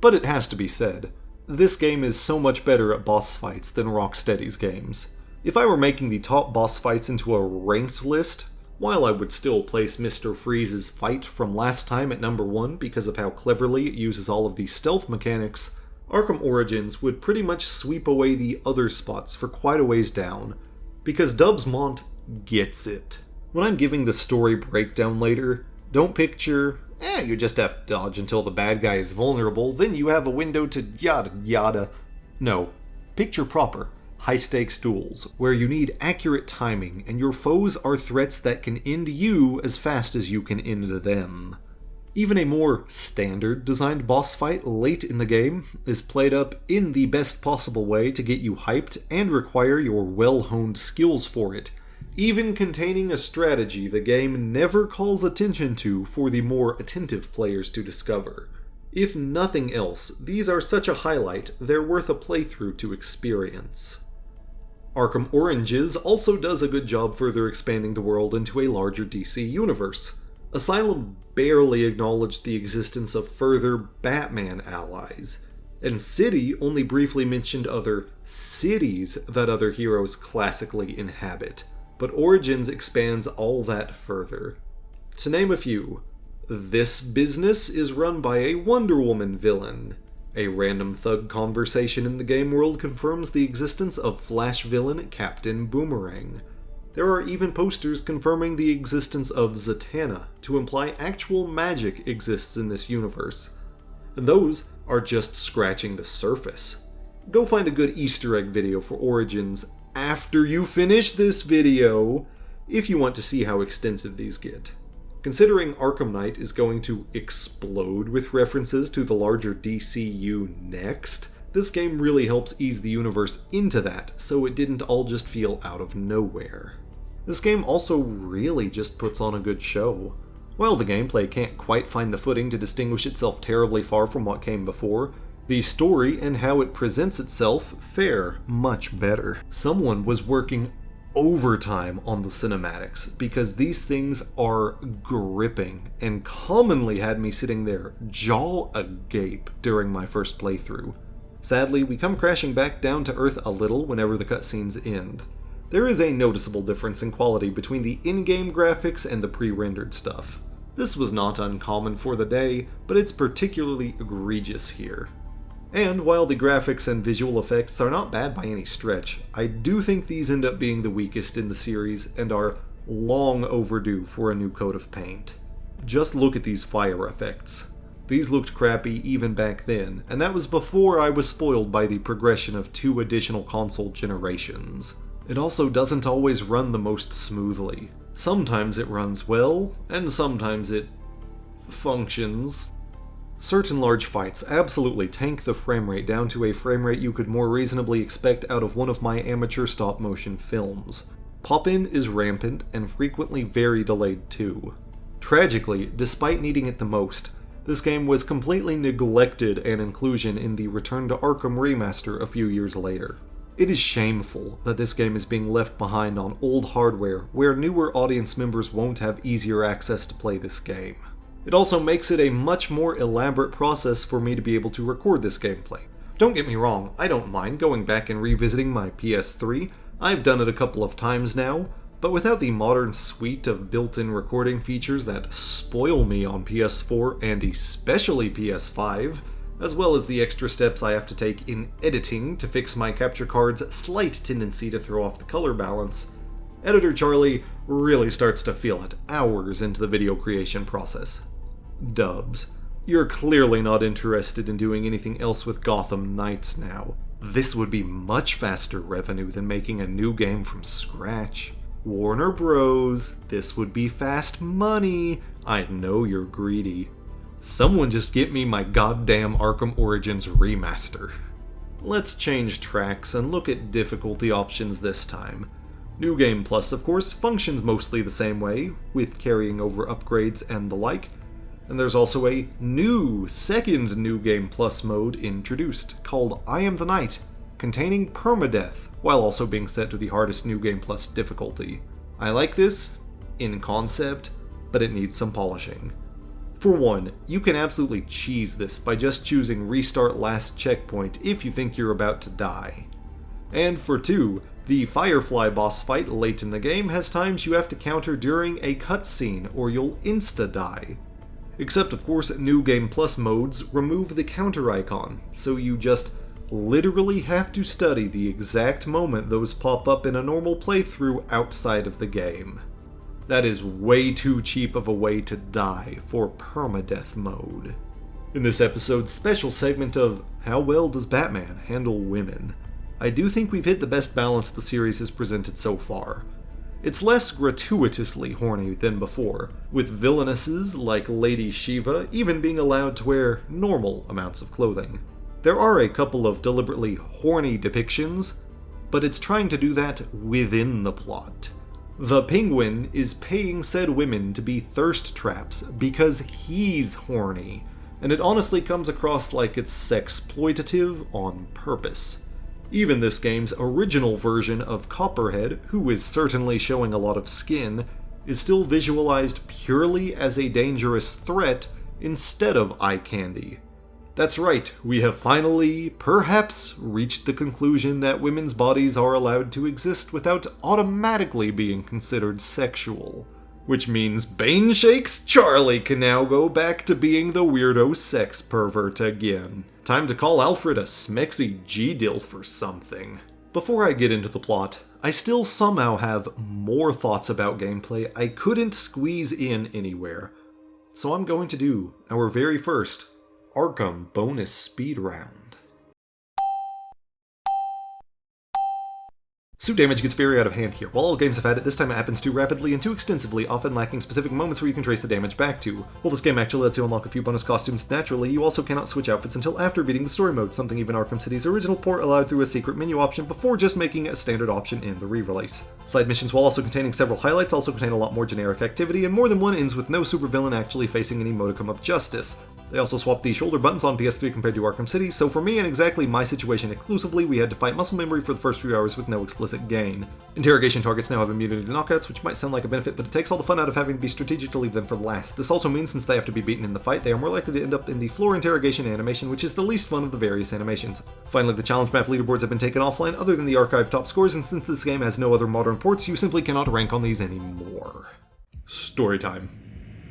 But it has to be said, this game is so much better at boss fights than Rocksteady's games. If I were making the top boss fights into a ranked list, while I would still place Mr. Freeze's fight from last time at number 1 because of how cleverly it uses all of these stealth mechanics, Arkham Origins would pretty much sweep away the other spots for quite a ways down, because Dubs Mont gets it. When I'm giving the story breakdown later, don't picture, you just have to dodge until the bad guy is vulnerable, then you have a window to yada yada. No, picture proper, high-stakes duels, where you need accurate timing, and your foes are threats that can end you as fast as you can end them. Even a more standard-designed boss fight late in the game is played up in the best possible way to get you hyped and require your well-honed skills for it, even containing a strategy the game never calls attention to for the more attentive players to discover. If nothing else, these are such a highlight, they're worth a playthrough to experience. Arkham Origins also does a good job further expanding the world into a larger DC universe. Asylum barely acknowledged the existence of further Batman allies, and City only briefly mentioned other cities that other heroes classically inhabit, but Origins expands all that further. To name a few, this business is run by a Wonder Woman villain. A random thug conversation in the game world confirms the existence of Flash villain Captain Boomerang. There are even posters confirming the existence of Zatanna to imply actual magic exists in this universe. And those are just scratching the surface. Go find a good Easter egg video for Origins after you finish this video if you want to see how extensive these get. Considering Arkham Knight is going to explode with references to the larger DCU next, this game really helps ease the universe into that, so it didn't all just feel out of nowhere. This game also really just puts on a good show. While the gameplay can't quite find the footing to distinguish itself terribly far from what came before, the story and how it presents itself fare much better. Someone was working overtime on the cinematics, because these things are gripping and commonly had me sitting there jaw agape during my first playthrough. Sadly, we come crashing back down to earth a little whenever the cutscenes end. There is a noticeable difference in quality between the in-game graphics and the pre-rendered stuff. This was not uncommon for the day, but it's particularly egregious here. And while the graphics and visual effects are not bad by any stretch, I do think these end up being the weakest in the series and are long overdue for a new coat of paint. Just look at these fire effects. These looked crappy even back then, and that was before I was spoiled by the progression of 2 additional console generations. It also doesn't always run the most smoothly. Sometimes it runs well, and sometimes it functions. Certain large fights absolutely tank the frame rate down to a frame rate you could more reasonably expect out of one of my amateur stop-motion films. Pop-in is rampant and frequently very delayed too. Tragically, despite needing it the most, this game was completely neglected an inclusion in the Return to Arkham remaster a few years later. It is shameful that this game is being left behind on old hardware where newer audience members won't have easier access to play this game. It also makes it a much more elaborate process for me to be able to record this gameplay. Don't get me wrong, I don't mind going back and revisiting my PS3, I've done it a couple of times now, but without the modern suite of built-in recording features that spoil me on PS4 and especially PS5, as well as the extra steps I have to take in editing to fix my capture card's slight tendency to throw off the color balance, Editor Charlie really starts to feel it hours into the video creation process. Dubs, you're clearly not interested in doing anything else with Gotham Knights now. This would be much faster revenue than making a new game from scratch. Warner Bros., this would be fast money. I know you're greedy. Someone just get me my goddamn Arkham Origins remaster. Let's change tracks and look at difficulty options this time. New Game Plus, of course, functions mostly the same way, with carrying over upgrades and the like. And there's also a new, second New Game Plus mode introduced, called I Am the Night, containing permadeath, while also being set to the hardest New Game Plus difficulty. I like this, in concept, but it needs some polishing. For one, you can absolutely cheese this by just choosing Restart Last Checkpoint if you think you're about to die. And for two, the Firefly boss fight late in the game has times you have to counter during a cutscene or you'll insta-die. Except of course, New Game Plus modes remove the counter icon, so you just literally have to study the exact moment those pop up in a normal playthrough outside of the game. That is way too cheap of a way to die for permadeath mode. In this episode's special segment of How Well Does Batman Handle Women, I do think we've hit the best balance the series has presented so far. It's less gratuitously horny than before, with villainesses like Lady Shiva even being allowed to wear normal amounts of clothing. There are a couple of deliberately horny depictions, but it's trying to do that within the plot. The Penguin is paying said women to be thirst traps because he's horny, and it honestly comes across like it's sexploitative on purpose. Even this game's original version of Copperhead, who is certainly showing a lot of skin, is still visualized purely as a dangerous threat instead of eye candy. That's right, we have finally, perhaps, reached the conclusion that women's bodies are allowed to exist without automatically being considered sexual. Which means Bane Shakes Charlie can now go back to being the weirdo sex pervert again. Time to call Alfred a smexy G-dilf or something. Before I get into the plot, I still somehow have more thoughts about gameplay I couldn't squeeze in anywhere. So I'm going to do our very first Arkham bonus speed round. Suit damage gets very out of hand here. While all games have had it, this time it happens too rapidly and too extensively, often lacking specific moments where you can trace the damage back to. While this game actually lets you unlock a few bonus costumes naturally, you also cannot switch outfits until after beating the story mode, something even Arkham City's original port allowed through a secret menu option before just making it a standard option in the re-release. Side missions, while also containing several highlights, also contain a lot more generic activity, and more than one ends with no supervillain actually facing any modicum of justice. They also swapped the shoulder buttons on PS3 compared to Arkham City, so for me and exactly my situation exclusively, we had to fight muscle memory for the first few hours with no explicit gain. Interrogation targets now have immunity to knockouts, which might sound like a benefit, but it takes all the fun out of having to be strategic to leave them for last. This also means since they have to be beaten in the fight, they are more likely to end up in the floor interrogation animation, which is the least fun of the various animations. Finally, the challenge map leaderboards have been taken offline other than the archived top scores, and since this game has no other modern ports, you simply cannot rank on these anymore. Storytime.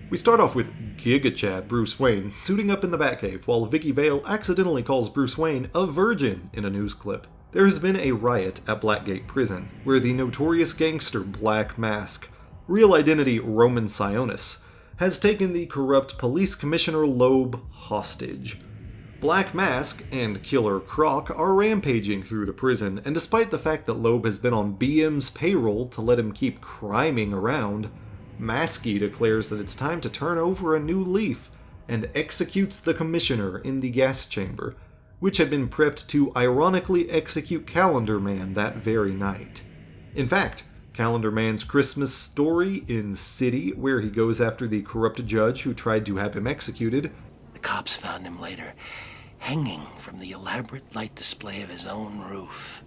We start off with Giga Chad Bruce Wayne suiting up in the Batcave while Vicky Vale accidentally calls Bruce Wayne a virgin in a news clip. There has been a riot at Blackgate Prison, where the notorious gangster Black Mask, real identity Roman Sionis, has taken the corrupt police commissioner Loeb hostage. Black Mask and Killer Croc are rampaging through the prison, and despite the fact that Loeb has been on BM's payroll to let him keep criming around, Masky declares that it's time to turn over a new leaf, and executes the commissioner in the gas chamber, which had been prepped to ironically execute Calendar Man that very night. In fact, Calendar Man's Christmas story in City, where he goes after the corrupt judge who tried to have him executed, the cops found him later, hanging from the elaborate light display of his own roof,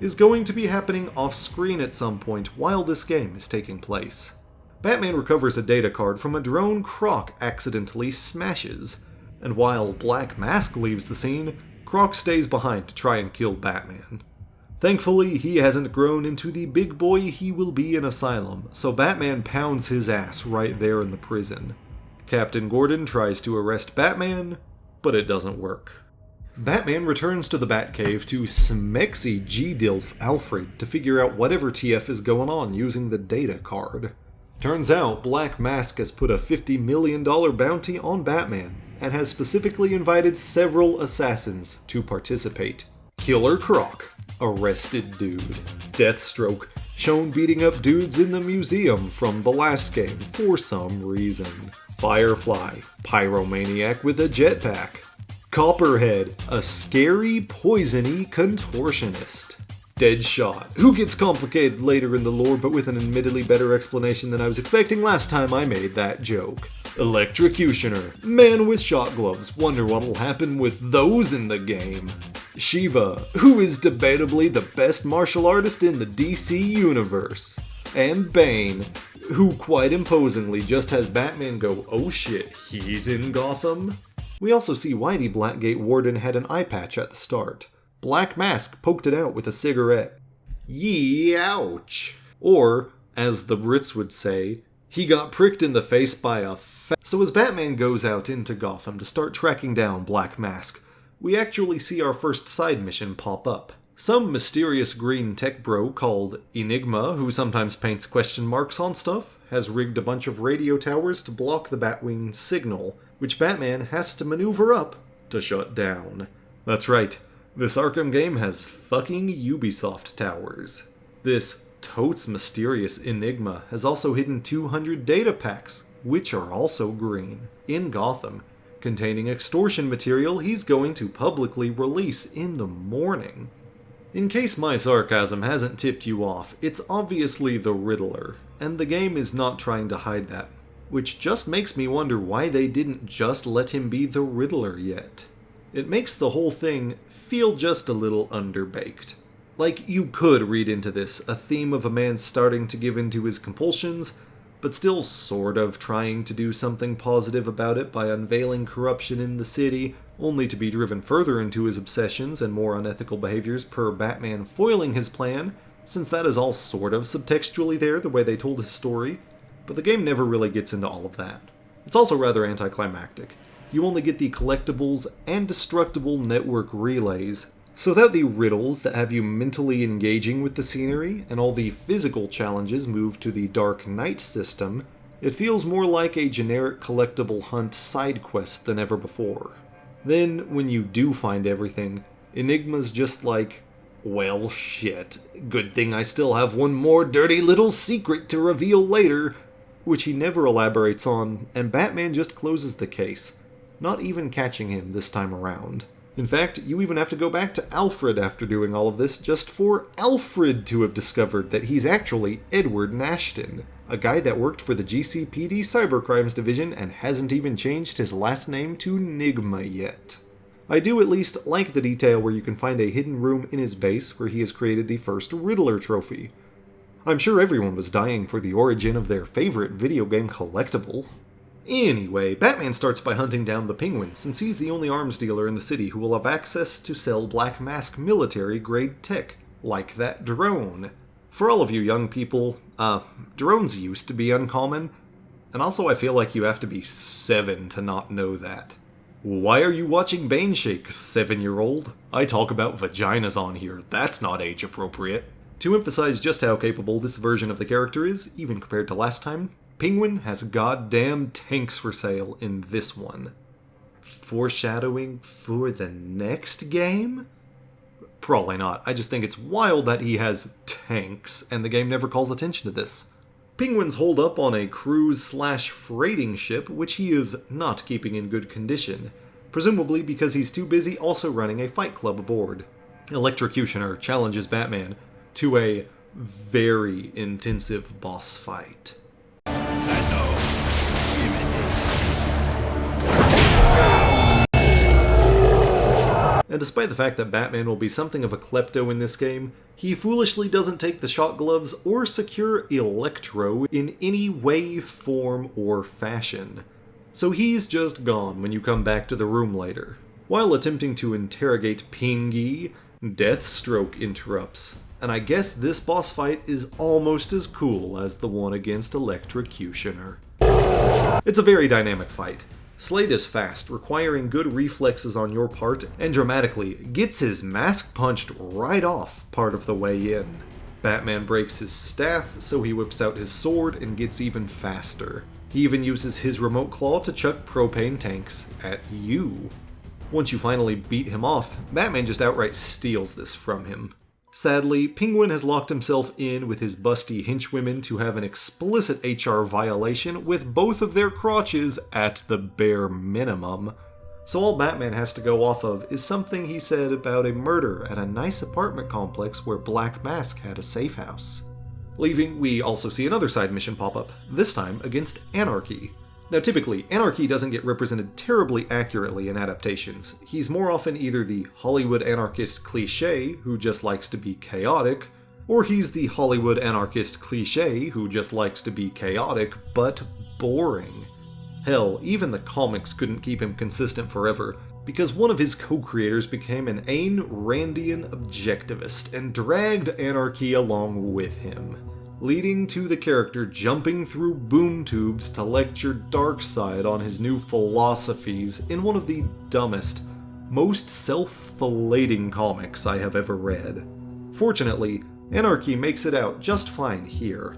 is going to be happening off-screen at some point while this game is taking place. Batman recovers a data card from a drone Croc accidentally smashes, and while Black Mask leaves the scene, Croc stays behind to try and kill Batman. Thankfully, he hasn't grown into the big boy he will be in Asylum, so Batman pounds his ass right there in the prison. Captain Gordon tries to arrest Batman, but it doesn't work. Batman returns to the Batcave to smexy G-dilf Alfred to figure out whatever TF is going on using the data card. Turns out Black Mask has put a $50 million bounty on Batman, and has specifically invited several assassins to participate. Killer Croc, arrested dude. Deathstroke, shown beating up dudes in the museum from the last game for some reason. Firefly, pyromaniac with a jetpack. Copperhead, a scary, poisony contortionist. Deadshot, who gets complicated later in the lore but with an admittedly better explanation than I was expecting last time I made that joke. Electrocutioner, man with shot gloves, wonder what'll happen with those in the game. Shiva, who is debatably the best martial artist in the DC universe. And Bane, who quite imposingly just has Batman go, oh shit, he's in Gotham? We also see why the Blackgate Warden had an eye patch at the start. Black Mask poked it out with a cigarette. Yee, ouch. Or, as the Brits would say, he got pricked in the face by a So as Batman goes out into Gotham to start tracking down Black Mask, we actually see our first side mission pop up. Some mysterious green tech bro called Enigma, who sometimes paints question marks on stuff, has rigged a bunch of radio towers to block the Batwing's signal, which Batman has to maneuver up to shut down. That's right. This Arkham game has fucking Ubisoft towers. This totes mysterious Enigma has also hidden 200 data packs, which are also green, in Gotham, containing extortion material he's going to publicly release in the morning. In case my sarcasm hasn't tipped you off, it's obviously the Riddler, and the game is not trying to hide that, which just makes me wonder why they didn't just let him be the Riddler yet. It makes the whole thing feel just a little underbaked. Like, you could read into this a theme of a man starting to give in to his compulsions, but still sort of trying to do something positive about it by unveiling corruption in the city, only to be driven further into his obsessions and more unethical behaviors per Batman foiling his plan, since that is all sort of subtextually there the way they told his story, but the game never really gets into all of that. It's also rather anticlimactic. You only get the collectibles and destructible network relays, so without the riddles that have you mentally engaging with the scenery, and all the physical challenges moved to the Dark Knight system, it feels more like a generic collectible hunt side quest than ever before. Then, when you do find everything, Enigma's just like, well shit, good thing I still have one more dirty little secret to reveal later, which he never elaborates on, and Batman just closes the case, not even catching him this time around. In fact, you even have to go back to Alfred after doing all of this just for Alfred to have discovered that he's actually Edward Nashton, a guy that worked for the GCPD Cybercrimes Division and hasn't even changed his last name to Nigma yet. I do at least like the detail where you can find a hidden room in his base where he has created the first Riddler trophy. I'm sure everyone was dying for the origin of their favorite video game collectible. Anyway, Batman starts by hunting down the Penguin, since he's the only arms dealer in the city who will have access to sell Black Mask military-grade tech, like that drone. For all of you young people, drones used to be uncommon, and also I feel like you have to be 7 to not know that. Why are you watching Baneshake, 7-year-old? I talk about vaginas on here, that's not age-appropriate. To emphasize just how capable this version of the character is, even compared to last time, Penguin has goddamn tanks for sale in this one. Foreshadowing for the next game? Probably not. I just think it's wild that he has tanks, and the game never calls attention to this. Penguin's holed up on a cruise/freighting ship, which he is not keeping in good condition, presumably because he's too busy also running a fight club aboard. Electrocutioner challenges Batman to a very intensive boss fight. And despite the fact that Batman will be something of a klepto in this game, he foolishly doesn't take the shot gloves or secure Electro in any way, form, or fashion. So he's just gone when you come back to the room later. While attempting to interrogate Pingy, Deathstroke interrupts, and I guess this boss fight is almost as cool as the one against Electrocutioner. It's a very dynamic fight. Slade is fast, requiring good reflexes on your part, and dramatically gets his mask punched right off part of the way in. Batman breaks his staff, so he whips out his sword and gets even faster. He even uses his remote claw to chuck propane tanks at you. Once you finally beat him off, Batman just outright steals this from him. Sadly, Penguin has locked himself in with his busty henchwomen to have an explicit HR violation with both of their crotches at the bare minimum. So all Batman has to go off of is something he said about a murder at a nice apartment complex where Black Mask had a safe house. Leaving, we also see another side mission pop up, this time against Anarchy. Now typically, Anarchy doesn't get represented terribly accurately in adaptations. He's more often either the Hollywood anarchist cliché who just likes to be chaotic, or he's the Hollywood anarchist cliché who just likes to be chaotic, but boring. Hell, even the comics couldn't keep him consistent forever, because one of his co-creators became an Ayn Randian objectivist and dragged Anarchy along with him, leading to the character jumping through boom tubes to lecture Darkseid on his new philosophies in one of the dumbest, most self-filleting comics I have ever read. Fortunately, Anarchy makes it out just fine here.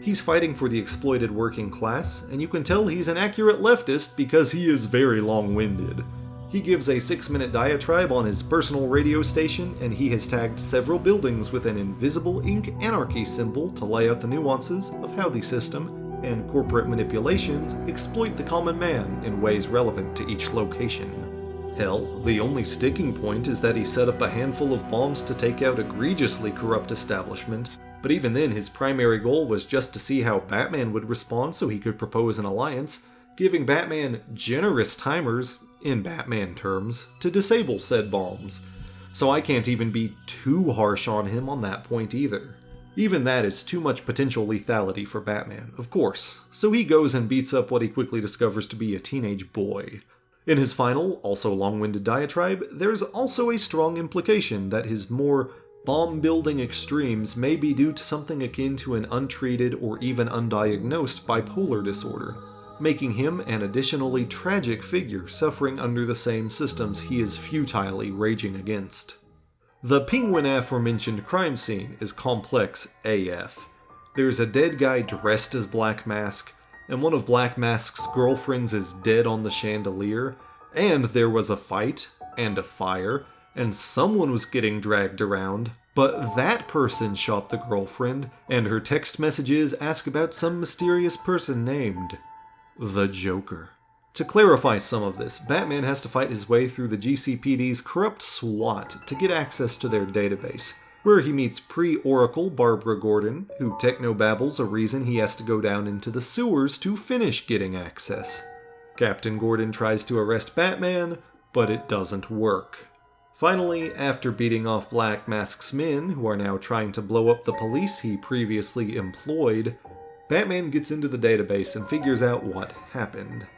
He's fighting for the exploited working class, and you can tell he's an accurate leftist because he is very long-winded. He gives a 6-minute diatribe on his personal radio station, and he has tagged several buildings with an invisible ink anarchy symbol to lay out the nuances of how the system and corporate manipulations exploit the common man in ways relevant to each location. Hell, the only sticking point is that he set up a handful of bombs to take out egregiously corrupt establishments, but even then his primary goal was just to see how Batman would respond so he could propose an alliance, giving Batman generous timers, in Batman terms, to disable said bombs. So I can't even be too harsh on him on that point either. Even that is too much potential lethality for Batman, of course, so he goes and beats up what he quickly discovers to be a teenage boy. In his final, also long-winded diatribe, there's also a strong implication that his more bomb-building extremes may be due to something akin to an untreated or even undiagnosed bipolar disorder, making him an additionally tragic figure suffering under the same systems he is futilely raging against. The Penguin aforementioned crime scene is complex AF. There's a dead guy dressed as Black Mask, and one of Black Mask's girlfriends is dead on the chandelier, and there was a fight, and a fire, and someone was getting dragged around, but that person shot the girlfriend, and her text messages ask about some mysterious person named the Joker. To clarify some of this, Batman has to fight his way through the GCPD's corrupt SWAT to get access to their database, where he meets pre-Oracle Barbara Gordon, who technobabbles a reason he has to go down into the sewers to finish getting access. Captain Gordon tries to arrest Batman, but it doesn't work. Finally, after beating off Black Mask's men, who are now trying to blow up the police he previously employed, Batman gets into the database and figures out what happened.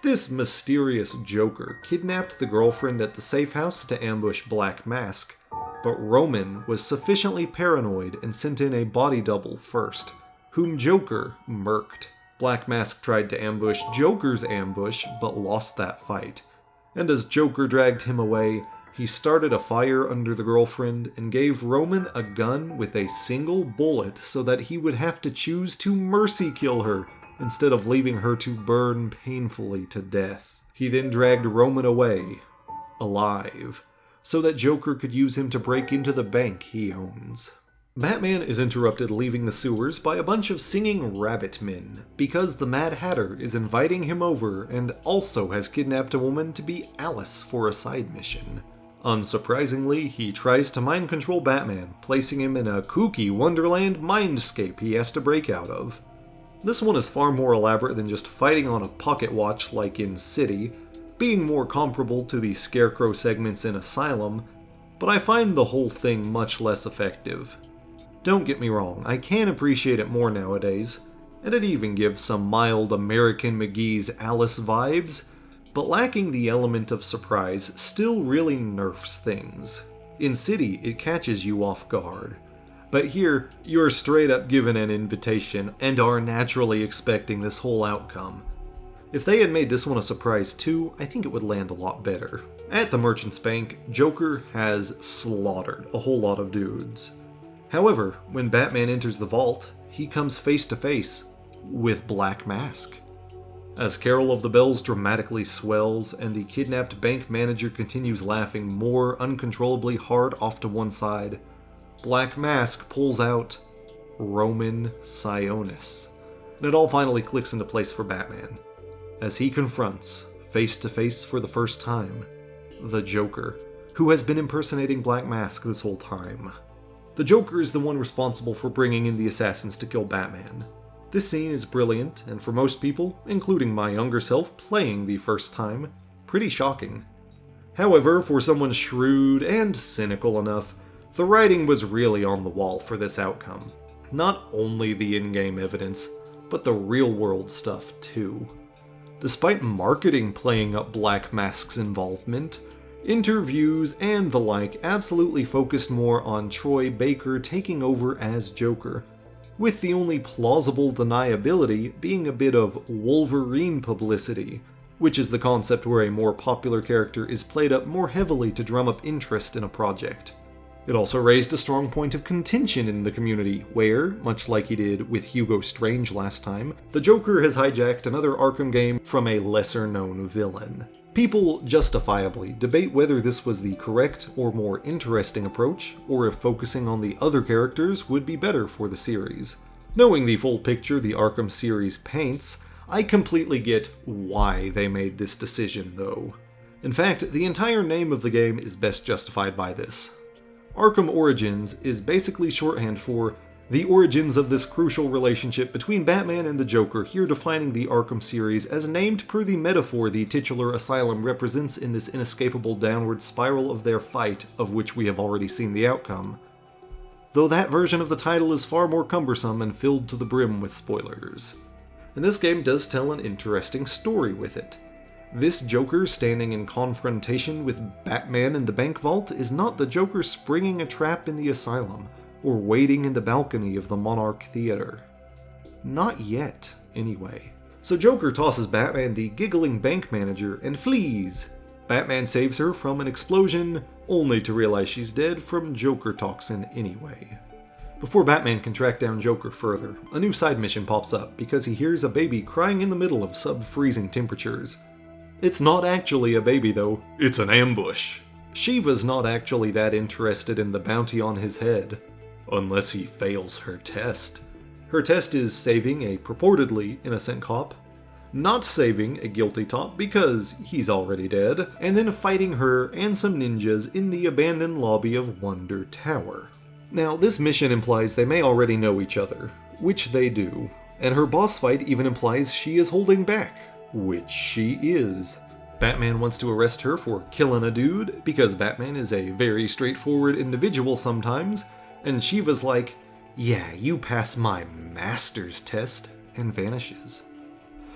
This mysterious Joker kidnapped the girlfriend at the safe house to ambush Black Mask, but Roman was sufficiently paranoid and sent in a body double first, whom Joker murked. Black Mask tried to ambush Joker's ambush, but lost that fight, and as Joker dragged him away, he started a fire under the girlfriend and gave Roman a gun with a single bullet so that he would have to choose to mercy kill her instead of leaving her to burn painfully to death. He then dragged Roman away, alive, so that Joker could use him to break into the bank he owns. Batman is interrupted leaving the sewers by a bunch of singing rabbit men, because the Mad Hatter is inviting him over and also has kidnapped a woman to be Alice for a side mission. Unsurprisingly, he tries to mind control Batman, placing him in a kooky Wonderland mindscape he has to break out of. This one is far more elaborate than just fighting on a pocket watch like in City, being more comparable to the Scarecrow segments in Asylum, but I find the whole thing much less effective. Don't get me wrong, I can appreciate it more nowadays, and it even gives some mild American McGee's Alice vibes, but lacking the element of surprise still really nerfs things. In City, it catches you off guard. But here, you're straight up given an invitation and are naturally expecting this whole outcome. If they had made this one a surprise too, I think it would land a lot better. At the Merchant's Bank, Joker has slaughtered a whole lot of dudes. However, when Batman enters the vault, he comes face to face with Black Mask. As Carol of the Bells dramatically swells and the kidnapped bank manager continues laughing more uncontrollably hard off to one side, Black Mask pulls out Roman Sionis. And it all finally clicks into place for Batman, as he confronts, face to face for the first time, the Joker, who has been impersonating Black Mask this whole time. The Joker is the one responsible for bringing in the assassins to kill Batman. This scene is brilliant, and for most people, including my younger self playing the first time, pretty shocking. However, for someone shrewd and cynical enough, the writing was really on the wall for this outcome. Not only the in-game evidence, but the real-world stuff too. Despite marketing playing up Black Mask's involvement, interviews and the like absolutely focused more on Troy Baker taking over as Joker, with the only plausible deniability being a bit of Wolverine publicity, which is the concept where a more popular character is played up more heavily to drum up interest in a project. It also raised a strong point of contention in the community where, much like he did with Hugo Strange last time, the Joker has hijacked another Arkham game from a lesser-known villain. People justifiably debate whether this was the correct or more interesting approach, or if focusing on the other characters would be better for the series. Knowing the full picture the Arkham series paints, I completely get why they made this decision, though. In fact, the entire name of the game is best justified by this. Arkham Origins is basically shorthand for the origins of this crucial relationship between Batman and the Joker, here defining the Arkham series as named per the metaphor the titular asylum represents in this inescapable downward spiral of their fight, of which we have already seen the outcome. Though that version of the title is far more cumbersome and filled to the brim with spoilers. And this game does tell an interesting story with it. This Joker standing in confrontation with Batman in the bank vault is not the Joker springing a trap in the asylum, or waiting in the balcony of the Monarch Theater. Not yet, anyway. So Joker tosses Batman the giggling bank manager and flees. Batman saves her from an explosion, only to realize she's dead from Joker toxin anyway. Before Batman can track down Joker further, a new side mission pops up because he hears a baby crying in the middle of sub-freezing temperatures. It's not actually a baby though, it's an ambush. Shiva's not actually that interested in the bounty on his head. Unless he fails her test. Her test is saving a purportedly innocent cop, not saving a guilty cop because he's already dead, and then fighting her and some ninjas in the abandoned lobby of Wonder Tower. Now, this mission implies they may already know each other, which they do, and her boss fight even implies she is holding back, which she is. Batman wants to arrest her for killing a dude, because Batman is a very straightforward individual sometimes, and Shiva's like, yeah, you pass my master's test, and vanishes.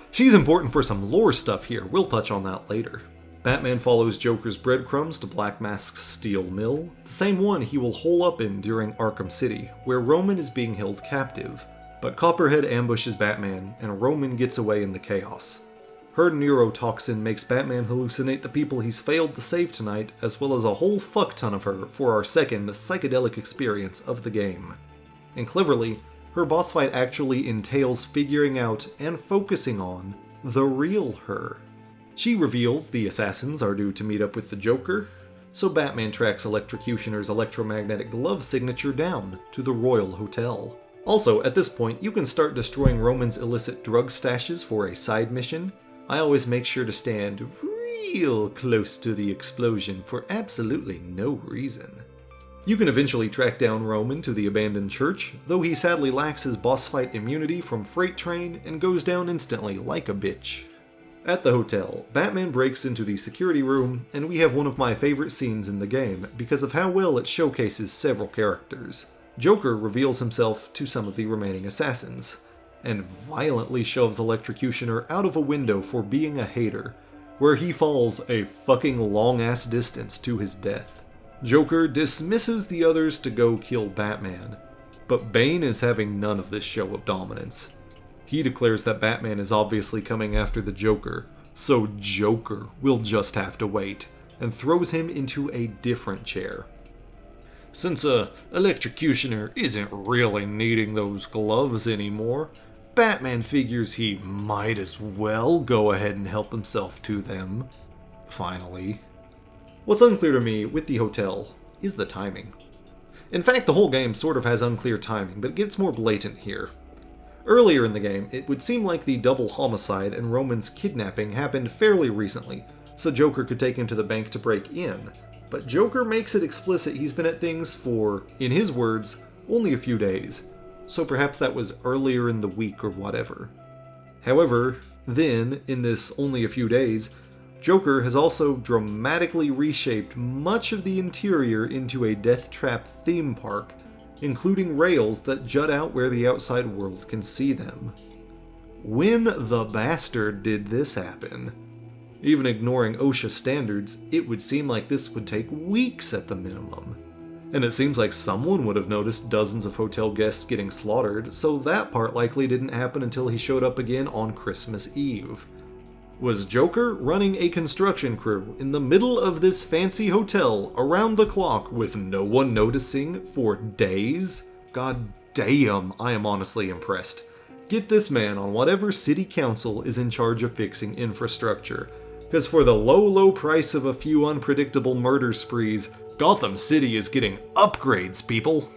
She's important for some lore stuff here, we'll touch on that later. Batman follows Joker's breadcrumbs to Black Mask's steel mill, the same one he will hole up in during Arkham City, where Roman is being held captive. But Copperhead ambushes Batman, and Roman gets away in the chaos. Her neurotoxin makes Batman hallucinate the people he's failed to save tonight, as well as a whole fuck ton of her for our second psychedelic experience of the game. And cleverly, her boss fight actually entails figuring out and focusing on the real her. She reveals the assassins are due to meet up with the Joker, so Batman tracks Electrocutioner's electromagnetic glove signature down to the Royal Hotel. Also, at this point, you can start destroying Roman's illicit drug stashes for a side mission. I always make sure to stand real close to the explosion for absolutely no reason. You can eventually track down Roman to the abandoned church, though he sadly lacks his boss fight immunity from Freight Train and goes down instantly like a bitch. At the hotel, Batman breaks into the security room, and we have one of my favorite scenes in the game because of how well it showcases several characters. Joker reveals himself to some of the remaining assassins, and violently shoves Electrocutioner out of a window for being a hater, where he falls a fucking long-ass distance to his death. Joker dismisses the others to go kill Batman, but Bane is having none of this show of dominance. He declares that Batman is obviously coming after the Joker, so Joker will just have to wait, and throws him into a different chair. Since Electrocutioner isn't really needing those gloves anymore, Batman figures he might as well go ahead and help himself to them. Finally. What's unclear to me with the hotel is the timing. In fact, the whole game sort of has unclear timing, but it gets more blatant here. Earlier in the game, it would seem like the double homicide and Roman's kidnapping happened fairly recently, so Joker could take him to the bank to break in. But Joker makes it explicit he's been at things for, in his words, only a few days. So perhaps that was earlier in the week or whatever. However, then, in this only a few days, Joker has also dramatically reshaped much of the interior into a death trap theme park, including rails that jut out where the outside world can see them. When the bastard did this happen? Even ignoring OSHA standards, it would seem like this would take weeks at the minimum. And it seems like someone would have noticed dozens of hotel guests getting slaughtered, so that part likely didn't happen until he showed up again on Christmas Eve. Was Joker running a construction crew in the middle of this fancy hotel around the clock with no one noticing for days? God damn, I am honestly impressed. Get this man on whatever city council is in charge of fixing infrastructure, because for the low price of a few unpredictable murder sprees, Gotham City is getting upgrades, people!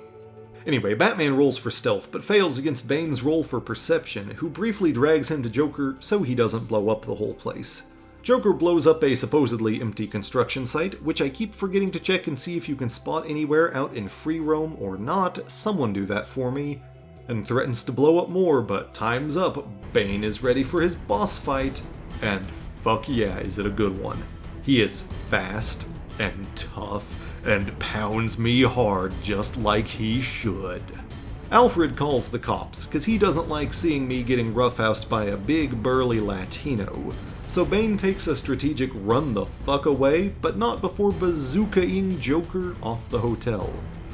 Anyway, Batman rolls for stealth, but fails against Bane's roll for perception, who briefly drags him to Joker so he doesn't blow up the whole place. Joker blows up a supposedly empty construction site, which I keep forgetting to check and see if you can spot anywhere out in free roam or not. Someone do that for me. And threatens to blow up more, but time's up. Bane is ready for his boss fight. And fuck yeah, is it a good one. He is fast and tough and pounds me hard just like he should. Alfred calls the cops, cause he doesn't like seeing me getting roughhoused by a big burly Latino. So Bane takes a strategic run the fuck away, but not before bazookaing Joker off the hotel,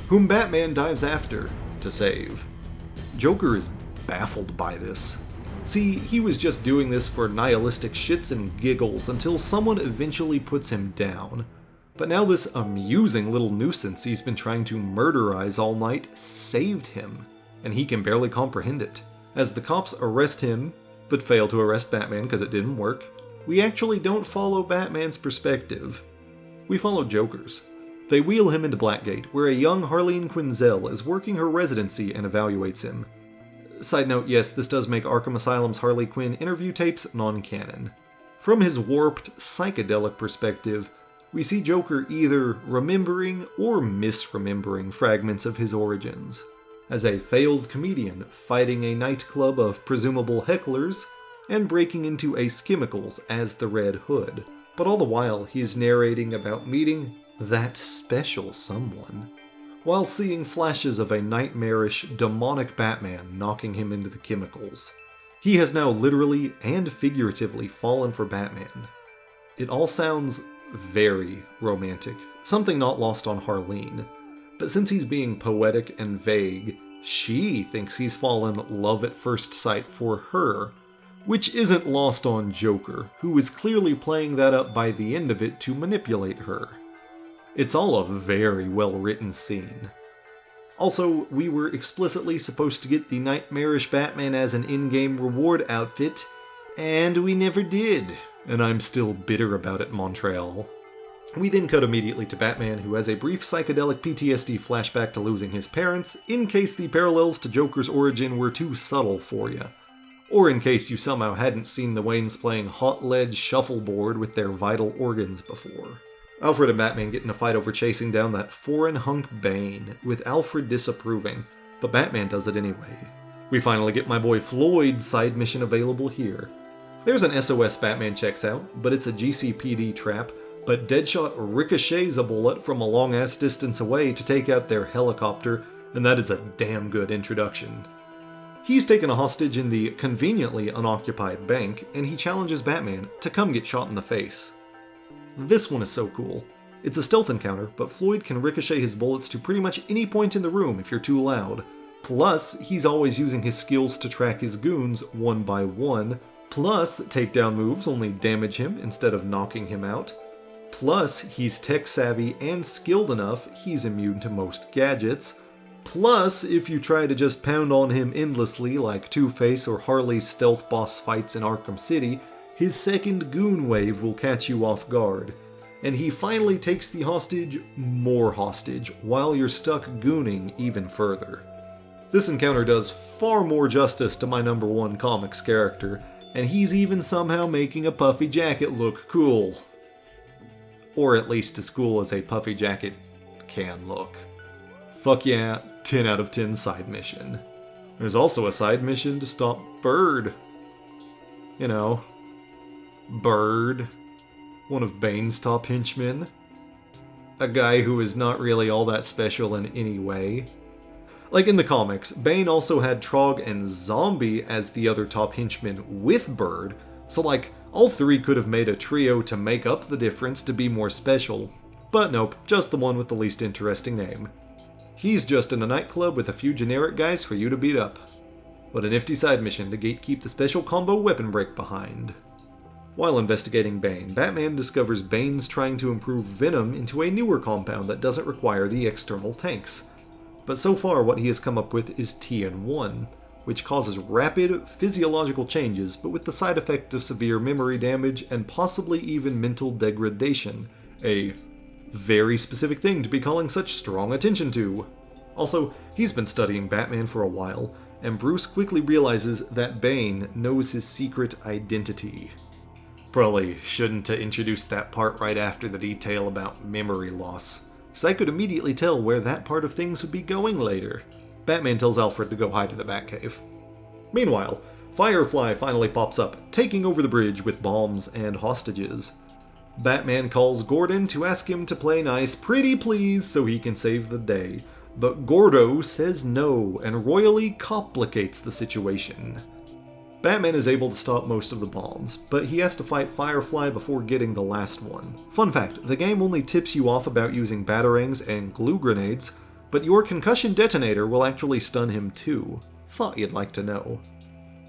whom Batman dives after to save. Joker is baffled by this. See, he was just doing this for nihilistic shits and giggles until someone eventually puts him down. But now this amusing little nuisance he's been trying to murderize all night saved him, and he can barely comprehend it. As the cops arrest him, but fail to arrest Batman because it didn't work, we actually don't follow Batman's perspective. We follow Joker's. They wheel him into Blackgate, where a young Harleen Quinzel is working her residency and evaluates him. Side note, yes, this does make Arkham Asylum's Harley Quinn interview tapes non-canon. From his warped, psychedelic perspective, we see Joker either remembering or misremembering fragments of his origins. As a failed comedian fighting a nightclub of presumable hecklers, and breaking into Ace Chemicals as the Red Hood. But all the while, he's narrating about meeting that special someone, while seeing flashes of a nightmarish, demonic Batman knocking him into the chemicals. He has now literally and figuratively fallen for Batman. It all sounds very romantic, something not lost on Harleen. But since he's being poetic and vague, she thinks he's fallen love at first sight for her, which isn't lost on Joker, who is clearly playing that up by the end of it to manipulate her. It's all a very well-written scene. Also, we were explicitly supposed to get the nightmarish Batman as an in-game reward outfit, and we never did. And I'm still bitter about it, Montreal. We then cut immediately to Batman, who has a brief psychedelic PTSD flashback to losing his parents, in case the parallels to Joker's origin were too subtle for you. Or in case you somehow hadn't seen the Waynes playing hot lead shuffleboard with their vital organs before. Alfred and Batman get in a fight over chasing down that foreign hunk Bane, with Alfred disapproving, but Batman does it anyway. We finally get my boy Floyd's side mission available here. There's an SOS Batman checks out, but it's a GCPD trap, but Deadshot ricochets a bullet from a long-ass distance away to take out their helicopter, and that is a damn good introduction. He's taken a hostage in the conveniently unoccupied bank, and he challenges Batman to come get shot in the face. This one is so cool. It's a stealth encounter, but Floyd can ricochet his bullets to pretty much any point in the room if you're too loud. Plus, he's always using his skills to track his goons one by one. Plus, takedown moves only damage him instead of knocking him out. Plus, he's tech savvy and skilled enough he's immune to most gadgets. Plus, if you try to just pound on him endlessly like Two-Face or Harley's stealth boss fights in Arkham City, his second goon wave will catch you off guard. And he finally takes the hostage more hostage, while you're stuck gooning even further. This encounter does far more justice to my number one comics character, and he's even somehow making a puffy jacket look cool. Or at least as cool as a puffy jacket can look. Fuck yeah, 10 out of 10 side mission. There's also a side mission to stop Bird. You know, Bird. One of Bane's top henchmen. A guy who is not really all that special in any way. Like in the comics, Bane also had Trog and Zombie as the other top henchmen with Bird, so like, all three could have made a trio to make up the difference to be more special. But nope, just the one with the least interesting name. He's just in a nightclub with a few generic guys for you to beat up. But a nifty side mission to gatekeep the special combo weapon break behind. While investigating Bane, Batman discovers Bane's trying to improve Venom into a newer compound that doesn't require the external tanks. But so far what he has come up with is TN1, which causes rapid physiological changes but with the side effect of severe memory damage and possibly even mental degradation. A very specific thing to be calling such strong attention to. Also, he's been studying Batman for a while, and Bruce quickly realizes that Bane knows his secret identity. Probably shouldn't have introduced that part right after the detail about memory loss, because I could immediately tell where that part of things would be going later. Batman tells Alfred to go hide in the Batcave. Meanwhile, Firefly finally pops up, taking over the bridge with bombs and hostages. Batman calls Gordon to ask him to play nice pretty please so he can save the day, but Gordo says no and royally complicates the situation. Batman is able to stop most of the bombs, but he has to fight Firefly before getting the last one. Fun fact, the game only tips you off about using batarangs and glue grenades, but your concussion detonator will actually stun him too. Thought you'd like to know.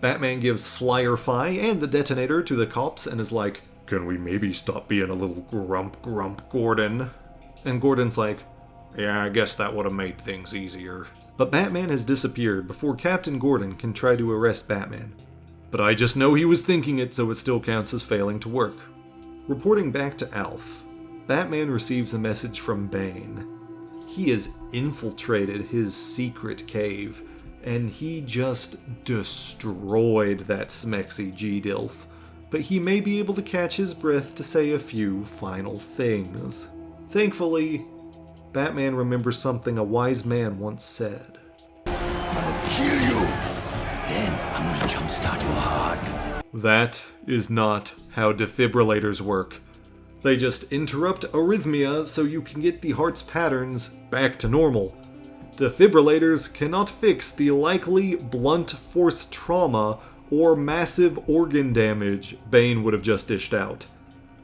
Batman gives Firefly and the detonator to the cops and is like, "Can we maybe stop being a little grump, Gordon?" And Gordon's like, "Yeah, I guess that would have made things easier." But Batman has disappeared before Captain Gordon can try to arrest Batman. But I just know he was thinking it, so it still counts as failing to work. Reporting back to Alf, Batman receives a message from Bane. He has infiltrated his secret cave, and he just destroyed that smexy G-Dilf. But he may be able to catch his breath to say a few final things. Thankfully, Batman remembers something a wise man once said. I'm gonna kill you. Then I'm gonna jumpstart your heart. That is not how defibrillators work. They just interrupt arrhythmia so you can get the heart's patterns back to normal. Defibrillators cannot fix the likely blunt force trauma or massive organ damage Bane would have just dished out.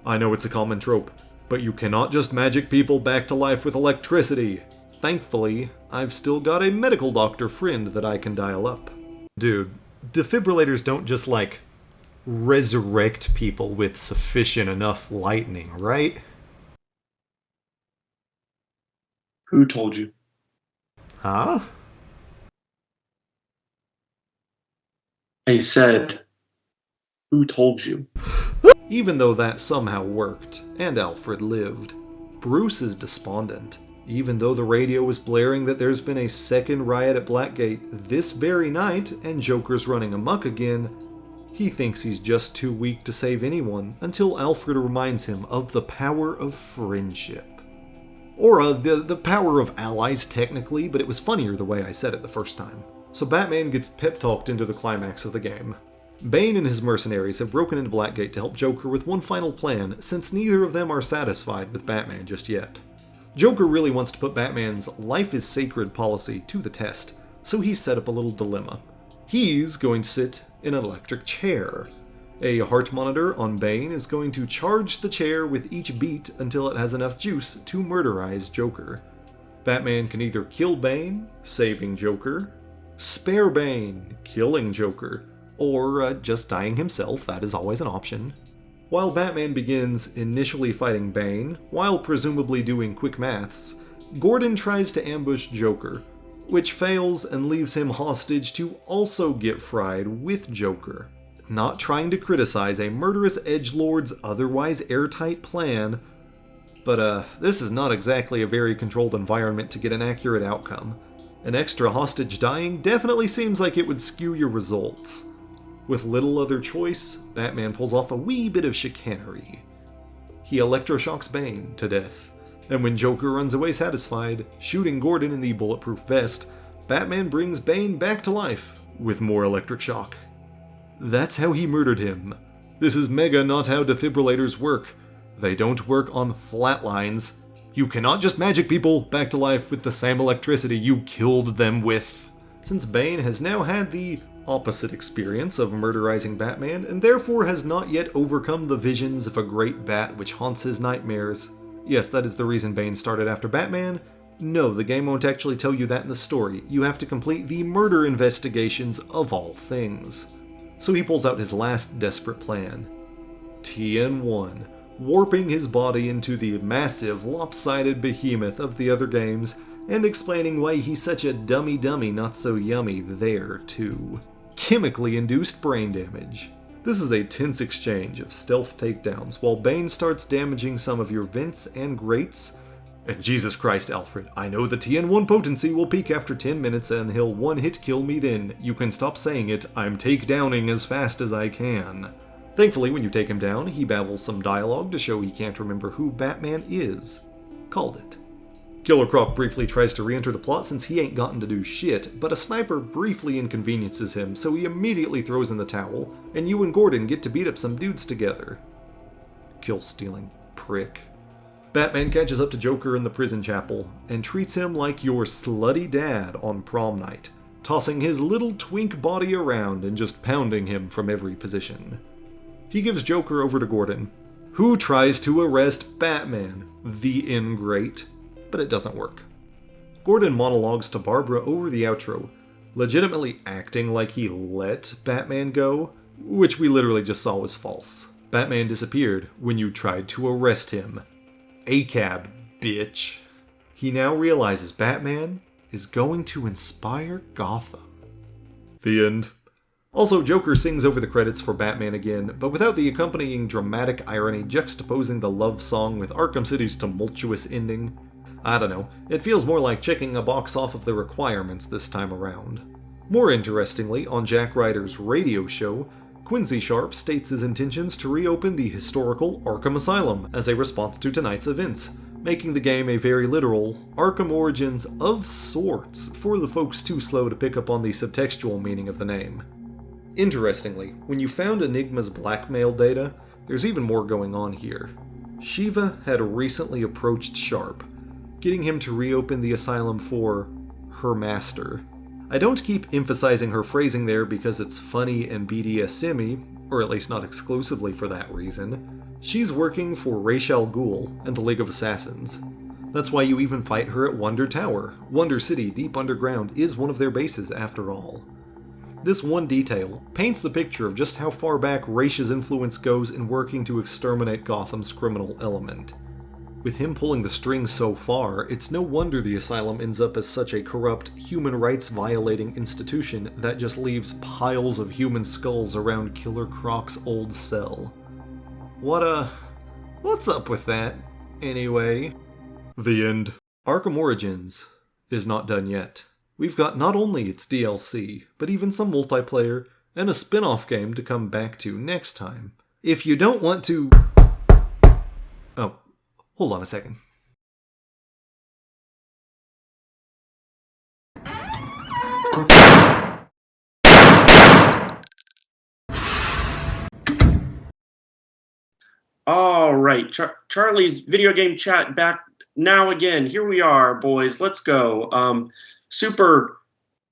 I know it's a common trope, but you cannot just magic people back to life with electricity. Thankfully, I've still got a medical doctor friend that I can dial up. Dude, defibrillators don't just, like, resurrect people with sufficient enough lightning, right? Who told you? Huh? I said, who told you? Even though that somehow worked, and Alfred lived, Bruce is despondent. Even though the radio was blaring that there's been a second riot at Blackgate this very night and Joker's running amok again, he thinks he's just too weak to save anyone until Alfred reminds him of the power of friendship. Or the power of allies technically, but it was funnier the way I said it the first time. So Batman gets pep-talked into the climax of the game. Bane and his mercenaries have broken into Blackgate to help Joker with one final plan, since neither of them are satisfied with Batman just yet. Joker really wants to put Batman's life is sacred policy to the test, so he's set up a little dilemma. He's going to sit in an electric chair. A heart monitor on Bane is going to charge the chair with each beat until it has enough juice to murderize Joker. Batman can either kill Bane, saving Joker, spare Bane, killing Joker, or just dying himself. That is always an option. While Batman begins initially fighting Bane, while presumably doing quick maths, Gordon tries to ambush Joker, which fails and leaves him hostage to also get fried with Joker. Not trying to criticize a murderous edgelord's otherwise airtight plan, but this is not exactly a very controlled environment to get an accurate outcome. An extra hostage dying definitely seems like it would skew your results. With little other choice, Batman pulls off a wee bit of chicanery. He electroshocks Bane to death, and when Joker runs away satisfied, shooting Gordon in the bulletproof vest, Batman brings Bane back to life with more electric shock. That's how he murdered him. This is mega not how defibrillators work. They don't work on flat lines. You cannot just magic people back to life with the same electricity you killed them with. Since Bane has now had the opposite experience of murderizing Batman, and therefore has not yet overcome the visions of a great bat which haunts his nightmares. Yes, that is the reason Bane started after Batman. No, the game won't actually tell you that in the story. You have to complete the murder investigations of all things. So he pulls out his last desperate plan. TN1, warping his body into the massive, lopsided behemoth of the other games, and explaining why he's such a dummy not so yummy there, too. Chemically induced brain damage. This is a tense exchange of stealth takedowns, while Bane starts damaging some of your vents and grates. And Jesus Christ, Alfred, I know the TN1 potency will peak after 10 minutes and he'll one-hit kill me then. You can stop saying it, I'm takedowning as fast as I can. Thankfully, when you take him down, he babbles some dialogue to show he can't remember who Batman is. Called it. Killer Croc briefly tries to re-enter the plot since he ain't gotten to do shit, but a sniper briefly inconveniences him, so he immediately throws in the towel, and you and Gordon get to beat up some dudes together. Kill-stealing prick. Batman catches up to Joker in the prison chapel, and treats him like your slutty dad on prom night, tossing his little twink body around and just pounding him from every position. He gives Joker over to Gordon, who tries to arrest Batman, the ingrate, but it doesn't work. Gordon monologues to Barbara over the outro, legitimately acting like he let Batman go, which we literally just saw was false. Batman disappeared when you tried to arrest him. ACAB, bitch. He now realizes Batman is going to inspire Gotham. The end. Also, Joker sings over the credits for Batman again, but without the accompanying dramatic irony juxtaposing the love song with Arkham City's tumultuous ending. I don't know, it feels more like checking a box off of the requirements this time around. More interestingly, on Jack Ryder's radio show, Quincy Sharp states his intentions to reopen the historical Arkham Asylum as a response to tonight's events, making the game a very literal Arkham Origins of sorts for the folks too slow to pick up on the subtextual meaning of the name. Interestingly, when you found Enigma's blackmail data, there's even more going on here. Shiva had recently approached Sharp, getting him to reopen the asylum for her master. I don't keep emphasizing her phrasing there because it's funny and BDSM-y, or at least not exclusively for that reason. She's working for Ra's al Ghul and the League of Assassins. That's why you even fight her at Wonder Tower. Wonder City, deep underground, is one of their bases after all. This one detail paints the picture of just how far back Ra's influence goes in working to exterminate Gotham's criminal element. With him pulling the strings so far, it's no wonder the asylum ends up as such a corrupt, human rights violating institution that just leaves piles of human skulls around Killer Croc's old cell. What's up with that, anyway? The end. Arkham Origins is not done yet. We've got not only its DLC, but even some multiplayer and a spin-off game to come back to next time. If you don't want to... Oh, hold on a second. All right, Charlie's video game chat back now again. Here we are, boys. Let's go. Super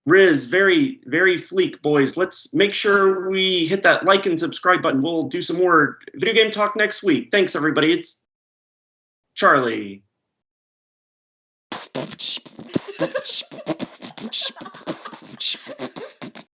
Riz, very, very fleek, boys. Let's make sure we hit that like and subscribe button. We'll do some more video game talk next week. Thanks, everybody. It's Charlie.